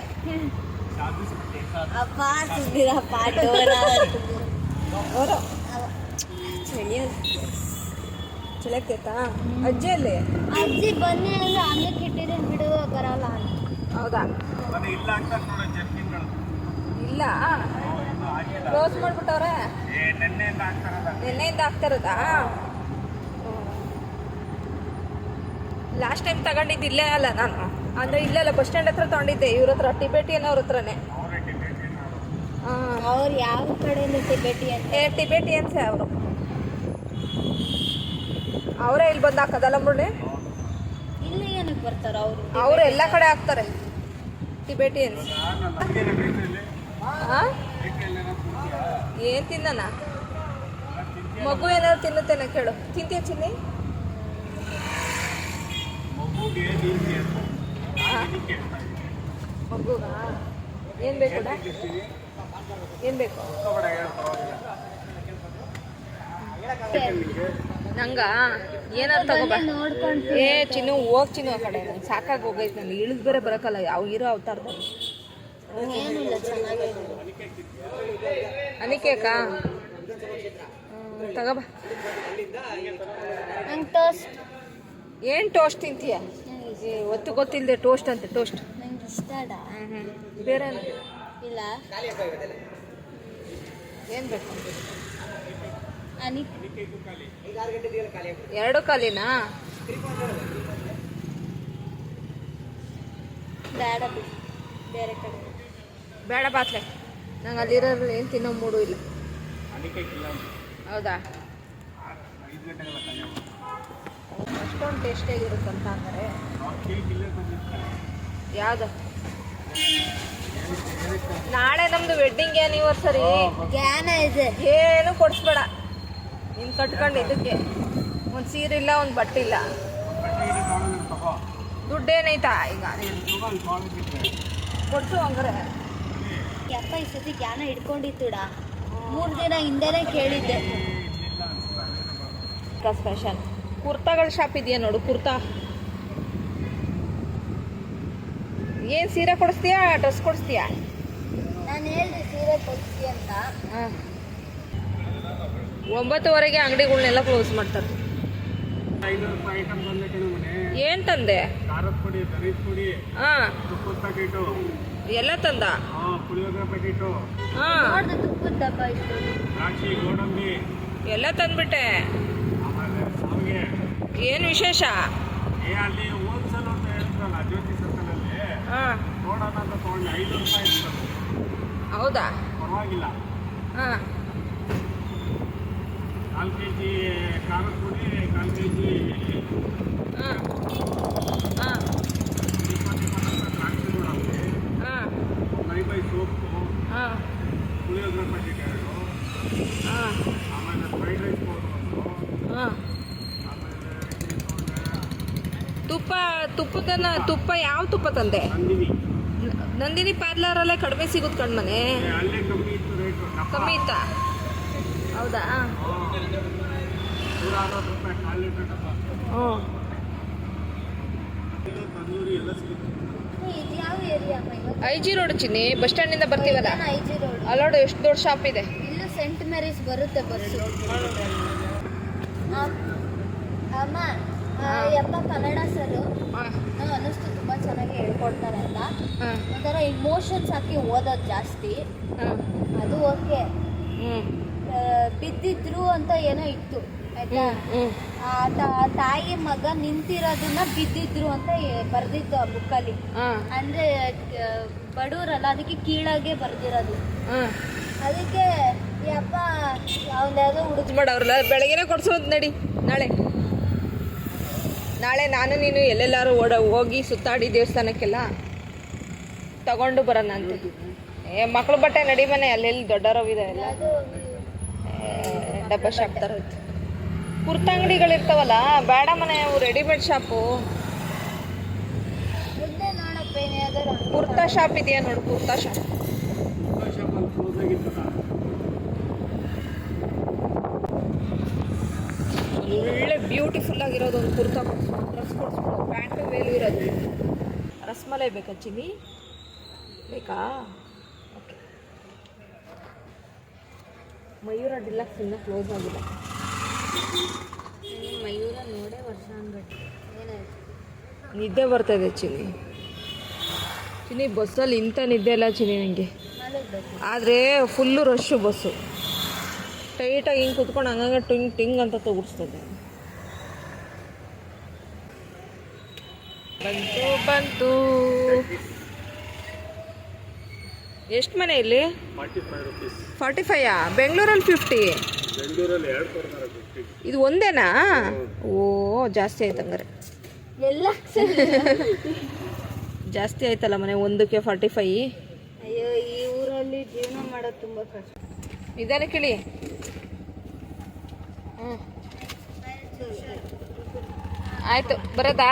Speaker 1: ಚಳಕ್ತೈತಾ ಅಜ್ಜಿಯಲ್ಲಿ
Speaker 4: ಅಜ್ಜಿ ಬನ್ನಿ ಅಂದ್ರೆ ಅನ್ನಕ್ಕೆ ಇಟ್ಟಿದ್ರೆ ಬಿಡುವ ಬರಲ್ಲ ಅಂತ.
Speaker 3: ಹೌದಾ? ಇಲ್ಲ ಕ್ಲೋಸ್ ಮಾಡ್ಬಿಟ್ಟವ್ರೆ. ನಿನ್ನೆಯಿಂದ ಆಗ್ತಾ ಇರೋದಾ? ಲಾಸ್ಟ್ ಟೈಮ್ ತಗೊಂಡಿದ್ದು ಇಲ್ಲೇ ಅಲ್ಲ ನಾನು.
Speaker 1: ಅಂದರೆ ಇಲ್ಲೆಲ್ಲ ಬಸ್ ಸ್ಟ್ಯಾಂಡ್ ಹತ್ರ ತೊಗೊಂಡಿದ್ದೆ ಇವ್ರ ಹತ್ರ ಟಿಬೇಟಿಯನ್ ಅವ್ರ ಹತ್ರನೇ.
Speaker 4: ಅವ್ರು ಯಾವ ಕಡೆಯಿಂದ
Speaker 1: ಟಿಬೇಟಿಯನ್ಸೇ ಅವರು. ಅವರೇ ಇಲ್ಲಿ ಬಂದು ಹಾಕೋದಲ್ಲ ಮುಳ್ಳಿ.
Speaker 4: ಇಲ್ಲಿ ಏನಕ್ಕೆ ಬರ್ತಾರ ಅವರು?
Speaker 1: ಅವರು ಎಲ್ಲ ಕಡೆ ಹಾಕ್ತಾರೆ ಟಿಬೇಟಿಯನ್ಸ್. ಏನು ತಿನ್ನಣ? ಮಗು ಏನಾದ್ರು ತಿನ್ನುತ್ತೇನ ಕೇಳು. ತಿಂತೀಯ ಚಿನ್ನಿ? ಮಗುಗ ಏನು ಬೇಕು? ಏನು ಬೇಕು ನಂಗ? ಏನಾದ್ರು ತಗೋಬಾ. ಏ ಚಿನ್ನು ಹೋಗ್ ಚಿನ್ನು ಆ ಕಡೆ. ನಂಗೆ ಸಾಕಾಗಿ ಹೋಗೈತೆ. ನನಗೆ ಇಳಿದು ಬೇರೆ ಬರೋಕ್ಕಲ್ಲ ಯಾವ ಇರೋ ಅವತಾರದಲ್ಲಿ.
Speaker 4: ಏನಿಲ್ಲ, ಚೆನ್ನಾಗಿದೆ.
Speaker 1: ಅನಿಕೇಕಾ ತಗೋಬಾ.
Speaker 4: ನಂಗೆ ಟೋಸ್ಟ್.
Speaker 1: ಏನು ಟೋಸ್ಟ್ ತಿಂತೀಯ? ಒತ್ತು ಗೊತ್ತಿಲ್ಲದೆ ಟೋಸ್ಟ್ ಅಂತೆ. ಟೋಸ್ಟ್
Speaker 4: ನಂಗೆ ಇಷ್ಟ.
Speaker 1: ಬೇರೆ
Speaker 4: ಇಲ್ಲ.
Speaker 1: ಏನು ಬೇಕು?
Speaker 4: ಅನಿಕ್
Speaker 1: 2 ಖಾಲಿನಾ?
Speaker 4: ಬೇಡ ಬಿಡಿ, ಬೇರೆ ಕಡೆ
Speaker 1: ಬೇಡ ಬಾತ್ಲೆ. ನಂಗೆ ಅಲ್ಲಿರೋದು ಏನು ತಿನ್ನೋ ಮೂಡು ಇಲ್ಲ. ಹೌದಾ? ಅಷ್ಟೊಂದು ಟೇಸ್ಟಿಯಾಗಿರುತ್ತಂತ ಅಂದರೆ ಯಾವುದು? ನಾಳೆ ನಮ್ಮದು ವೆಡ್ಡಿಂಗ್ ಆ್ಯನಿವರ್ಸರಿ.
Speaker 4: ಜ್ಞಾನ ಇದೆ.
Speaker 1: ಏನು ಕೊಡಿಸ್ಬೇಡ ನೀನು ಕಟ್ಕೊಂಡು. ಇದಕ್ಕೆ ಒಂದು ಸೀರೆ ಇಲ್ಲ, ಒಂದು ಬಟ್ಟೆ ಇಲ್ಲ. ದುಡ್ಡೇನೈತಾ ಈಗ? ಕೊಡ್ಸು ಹಂಗಾರೆ.
Speaker 4: ಯಪ್ಪ ಈ ಸತಿ ಜ್ಞಾನ ಹಿಡ್ಕೊಂಡಿತ್ತುಡ. 3 ದಿನ ಹಿಂದೆನೇ ಕೇಳಿದ್ದೆ.
Speaker 1: ಸ್ಪೆಷಲ್ ಕುರ್ತಾಗಳ ಶಾಪ್ ಇದೆಯಾ ನೋಡು. ಕುರ್ತಾ ಏನು ಸೀರೆ ಕೊಡಿಸ್ತೀಯಾ ಡ್ರೆಸ್ ಕೊಡಿಸ್ತೀಯಾ?
Speaker 4: ನಾನು ಹೇಳಿದೆ ಸೀರೆ ಕೊಡಿಸಿ ಅಂತ.
Speaker 1: ಹಾಂ, 9:30ಗೆ ಅಂಗಡಿಗಳ್ನೆಲ್ಲ ಕ್ಲೋಸ್ ಮಾಡ್ತಾರೆ. ಏನು ತಂದೆ? ಹಾಂ, ಎಲ್ಲ ತಂದ. ಹಾಂ,
Speaker 4: ನೋಡ್ದೆ ತುಪ್ಪದ ಡಬ್ಬ ಇತ್ತು.
Speaker 1: ಎಲ್ಲ ತಂದ್ಬಿಟ್ಟೆ. ಏನು ವಿಶೇಷ? ಹಾಂ, ಹೌದಾ?
Speaker 2: ಪರವಾಗಿಲ್ಲ.
Speaker 1: ಹಾಂ,
Speaker 2: 4 kg ಖಾರದ ಪುಡಿ, 4 kg
Speaker 1: ಹಾಂ ಹಾಂ ಹಾಂ
Speaker 2: ಮೈಬೈ ಸೋಪು,
Speaker 1: ಹಾಂ
Speaker 2: ಪುಳಿಯೋಗರೆ ಪ್ಯಾಕೆಟ್ 2,
Speaker 1: ಹಾಂ
Speaker 2: ಆಮೇಲೆ ಫ್ರೈಡ್ ರೈಸ್ ಪೌಡರ್ 1,
Speaker 1: ಹಾಂ. ತುಪ್ಪ ಯಾವ ತುಪ್ಪ ತಂದೆ? ನಂದಿನಿ ಪಾರ್ಲರಲ್ಲೇ ಕಡಿಮೆ ಸಿಗುತ್ತೆ ಕಣ್ಮನೆ.
Speaker 2: ಅಲ್ಲೇ ಕಮ್ಮಿ ಇತ್ತು ರೇಟು.
Speaker 1: ಕಮ್ಮಿ ಇತ್ತಾ? ಹೌದಾ?
Speaker 2: 160 ರೂಪಾಯಿ 1/4 ಲೀಟರ್ ಡಬ್ಬ.
Speaker 1: ಹ್ಞೂ.
Speaker 2: ತಂದೂರಿ ಎಲ್ಲ ಸಿಗುತ್ತೆ.
Speaker 4: ಇದು ಯಾವ ಏರಿಯಾ?
Speaker 1: IG ರೋಡ್ ಚಿನ್ನಿ. ಬಸ್ ಸ್ಟ್ಯಾಂಡಿಂದ ಬರ್ತೀವಲ್ಲ
Speaker 4: IG ರೋಡ್.
Speaker 1: ಅಲ್ಲೋಡು ಎಷ್ಟು ದೊಡ್ಡ ಶಾಪ್ ಇದೆ.
Speaker 4: ಇಲ್ಲೂ ಸೆಂಟ್ ಮೇರೀಸ್ ಬರುತ್ತೆ ಬಸ್ಸು. ಅಮ್ಮ ಯಪ್ಪ ಕನ್ನಡ ಸರು
Speaker 1: ಹಾಂ
Speaker 4: ನಂಗೆ ಅನ್ನಿಸ್ತು ತುಂಬ ಚೆನ್ನಾಗಿ ಹೇಳ್ಕೊಡ್ತಾರೆ ಅಂತ.
Speaker 1: ಹಾಂ
Speaker 4: ಒಂಥರ ಇಮೋಷನ್ಸ್ ಹಾಕಿ ಓದೋದು ಜಾಸ್ತಿ.
Speaker 1: ಹಾಂ
Speaker 4: ಅದು ಓಕೆ.
Speaker 1: ಹ್ಞೂ
Speaker 4: ಬಿದ್ದಿದ್ರು ಅಂತ ಏನೋ ಇತ್ತು ಆಯ್ತಾ.
Speaker 1: ಹ್ಞೂ
Speaker 4: ತಾಯಿ ಮಗ ನಿಂತಿರೋದನ್ನ ಬಿದ್ದಿದ್ರು ಅಂತ ಬರ್ದಿತ್ತು ಆ ಬುಕ್ಕಲ್ಲಿ.
Speaker 1: ಹಾಂ
Speaker 4: ಅಂದ್ರೆ ಬಡವರಲ್ಲ, ಅದಕ್ಕೆ ಕೀಳಾಗೆ ಬರ್ದಿರೋದು.
Speaker 1: ಹಾಂ
Speaker 4: ಅದಕ್ಕೆ ಯಪ್ಪ ಅವ್ನ್ಯಾವುದೋ ಹುಡುಗ
Speaker 1: ಬೇಡ ಅವ್ರಲ್ಲ ಬೆಳಗ್ಗೆನೇ ಕೊಡ್ಸೋದು. ನಡಿ ನಾಳೆ ನಾನು ನೀನು ಎಲ್ಲೆಲ್ಲಾರು ಹೋಗಿ ಸುತ್ತಾಡಿ ದೇವಸ್ಥಾನಕ್ಕೆಲ್ಲ ತಗೊಂಡು ಬರೋಣ ಅಂತ. ಮಕ್ಳು ಬಟ್ಟೆ ನಡಿ ಮನೆ. ಅಲ್ಲೆಲ್ಲಿ ದೊಡ್ಡರವಿದೆ ಎಲ್ಲ ಡಬ್ಬ ಶಾಪ್ ಥರ ಇತ್ತು. ಕುರ್ತಾ ಅಂಗಡಿಗಳಿರ್ತಾವಲ್ಲ, ಬೇಡ ಮನೆ. ಅವು ರೆಡಿಮೇಡ್ ಶಾಪು.
Speaker 4: ಮುಂದೆ ನೋಡಪ್ಪ ಏನಾದರೂ
Speaker 1: ಕುರ್ತಾ ಶಾಪ್ ಇದೆಯಾ ನೋಡು. ಕುರ್ತಾ ಶಾಪ್
Speaker 2: ಶಾಪಲ್ಲಿ ಕ್ಲೋಸ್ ಆಗಿತ್ತಲ್ಲ.
Speaker 1: ಒಳ್ಳೆ ಬ್ಯೂಟಿಫುಲ್ ಆಗಿರೋದು ಒಂದು ಕುರ್ತಾ ಡ್ರೆಸ್ ಕೊಡಿಸ್ಬಿಡು. ಪ್ಯಾಂಟು ವೇಲು ಇರೋದು. ರಸ್ಮಲೈ ಬೇಕಾ ಚಿನ್ನಿ? ಬೇಕಾ? ಓಕೆ. ಮಯೂರ ಡಿಲಕ್ಸ್ ಇನ್ನೂ ಕ್ಲೋಸ್ ಆಗಿಲ್ಲ.
Speaker 4: ಮಯೂರ ನೋಡೇ ವರ್ಷ ಅನ್ಬಿಟ್ಟು ಏನಾಯ್ತು?
Speaker 1: ನಿದ್ದೆ ಬರ್ತಾಯಿದೆ ಚಿನ್ನಿ. ಬಸ್ಸಲ್ಲಿ ಇಂಥ ನಿದ್ದೆ ಇಲ್ಲ ಚಿನ್ನಿ ನನಗೆ. ಆದರೆ ಫುಲ್ಲು ರಶ್ಶು ಬಸ್ಸು. ಟೈಟಾಗಿ ಹಿಂಗೆ ಕುತ್ಕೊಂಡು ಹಂಗಂಗೆ ಟಿಂಗ್ ಟಿಂಗ್ ಅಂತ ತೋರಿಸ್ತದೆ. ಬಂತು ಎಷ್ಟು ಮನೆ ಇಲ್ಲಿ
Speaker 2: 45 rupees.
Speaker 1: 45ಯಾ ಬೆಂಗಳೂರಲ್ಲಿ 50
Speaker 2: ಬೆಂಗಳೂರಲ್ಲಿ 2 ಕೊಡ್ತಾರೆ 50.
Speaker 1: ಇದು ಒಂದೇನಾ ಓ ಜಾಸ್ತಿ ಆಯ್ತು ಹಂಗಾರೆ
Speaker 4: ಎಲ್ಲ
Speaker 1: ಜಾಸ್ತಿ ಆಯ್ತಲ್ಲ ಮನೆ ಒಂದಕ್ಕೆ 45
Speaker 4: ಅಯ್ಯೋ ಈ ಊರಲ್ಲಿ ಜೀವನ ಮಾಡೋದು ತುಂಬ ಕಷ್ಟ.
Speaker 1: ನಿಧಾನ ಕೇಳಿ ಆಯಿತು ಬರೋದಾ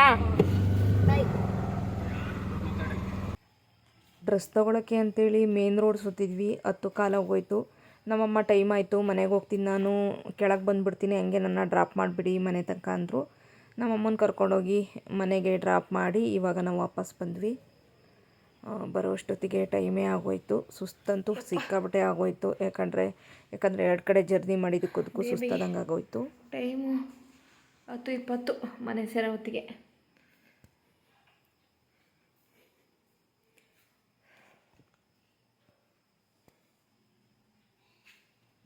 Speaker 1: ಡ್ರೆಸ್ ತೊಗೊಳಕ್ಕೆ ಅಂತೇಳಿ ಮೇನ್ ರೋಡ್ ಸುತ್ತಿದ್ವಿ 10 ಕಾಲ ಹೋಗೋಯ್ತು. ನಮ್ಮಮ್ಮ ಟೈಮ್ ಆಯಿತು ಮನೆಗೆ ಹೋಗ್ತೀನಿ ನಾನು ಕೆಳಗೆ ಬಂದುಬಿಡ್ತೀನಿ ಹಂಗೆ ನನ್ನ ಡ್ರಾಪ್ ಮಾಡಿಬಿಡಿ ಮನೆ ತನಕ ಅಂದರು. ನಮ್ಮಮ್ಮನ ಕರ್ಕೊಂಡೋಗಿ ಮನೆಗೆ ಡ್ರಾಪ್ ಮಾಡಿ ಇವಾಗ ನಾವು ವಾಪಸ್ ಬಂದ್ವಿ. ಬರೋಷ್ಟೊತ್ತಿಗೆ ಟೈಮೇ ಆಗೋಯ್ತು. ಸುಸ್ತಂತೂ ಸಿಕ್ಕಾಬಿಟ್ಟೆ ಆಗೋಯ್ತು ಯಾಕಂದರೆ 2 ಕಡೆ ಜರ್ನಿ ಮಾಡಿದ್ದಕ್ಕೂ ಸುಸ್ತಾದಂಗೆ ಆಗೋಯ್ತು. ಟೈಮು 10:20 ಮನೆ ಸೇರೋ ಹೊತ್ತಿಗೆ.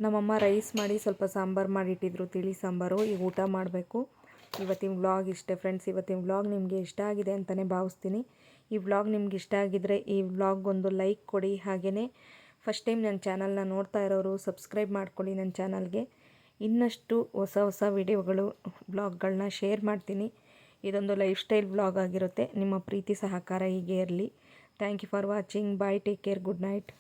Speaker 1: ನಮ್ಮಮ್ಮ ರೈಸ್ ಮಾಡಿ ಸ್ವಲ್ಪ ಸಾಂಬಾರು ಮಾಡಿಟ್ಟಿದ್ರು, ತಿಳಿ ಸಾಂಬಾರು. ಈಗ ಊಟ ಮಾಡಬೇಕು. ಇವತ್ತಿನ ವ್ಲಾಗ್ ಇಷ್ಟೇ ಫ್ರೆಂಡ್ಸ್. ಇವತ್ತಿನ ವ್ಲಾಗ್ ನಿಮಗೆ ಇಷ್ಟ ಆಗಿದೆ ಅಂತಲೇ ಭಾವಿಸ್ತೀನಿ. ಈ ವ್ಲಾಗ್ ನಿಮ್ಗೆ ಇಷ್ಟ ಆಗಿದ್ದರೆ ಈ ವ್ಲಾಗೊಂದು ಲೈಕ್ ಕೊಡಿ. ಹಾಗೆಯೇ ಫಸ್ಟ್ ಟೈಮ್ ನನ್ನ ಚಾನಲ್ನ ನೋಡ್ತಾ ಇರೋರು ಸಬ್ಸ್ಕ್ರೈಬ್ ಮಾಡ್ಕೊಳ್ಳಿ ನನ್ನ ಚಾನಲ್ಗೆ. ಇನ್ನಷ್ಟು ಹೊಸ ವಿಡಿಯೋಗಳು ವ್ಲಾಗ್ಗಳನ್ನ ಶೇರ್ ಮಾಡ್ತೀನಿ. ಇದೊಂದು ಲೈಫ್ ಸ್ಟೈಲ್ ವ್ಲಾಗ್ ಆಗಿರುತ್ತೆ. ನಿಮ್ಮ ಪ್ರೀತಿ ಸಹಕಾರ ಹೀಗೆ ಇರಲಿ. Thank you for watching. Bye, take care, good night.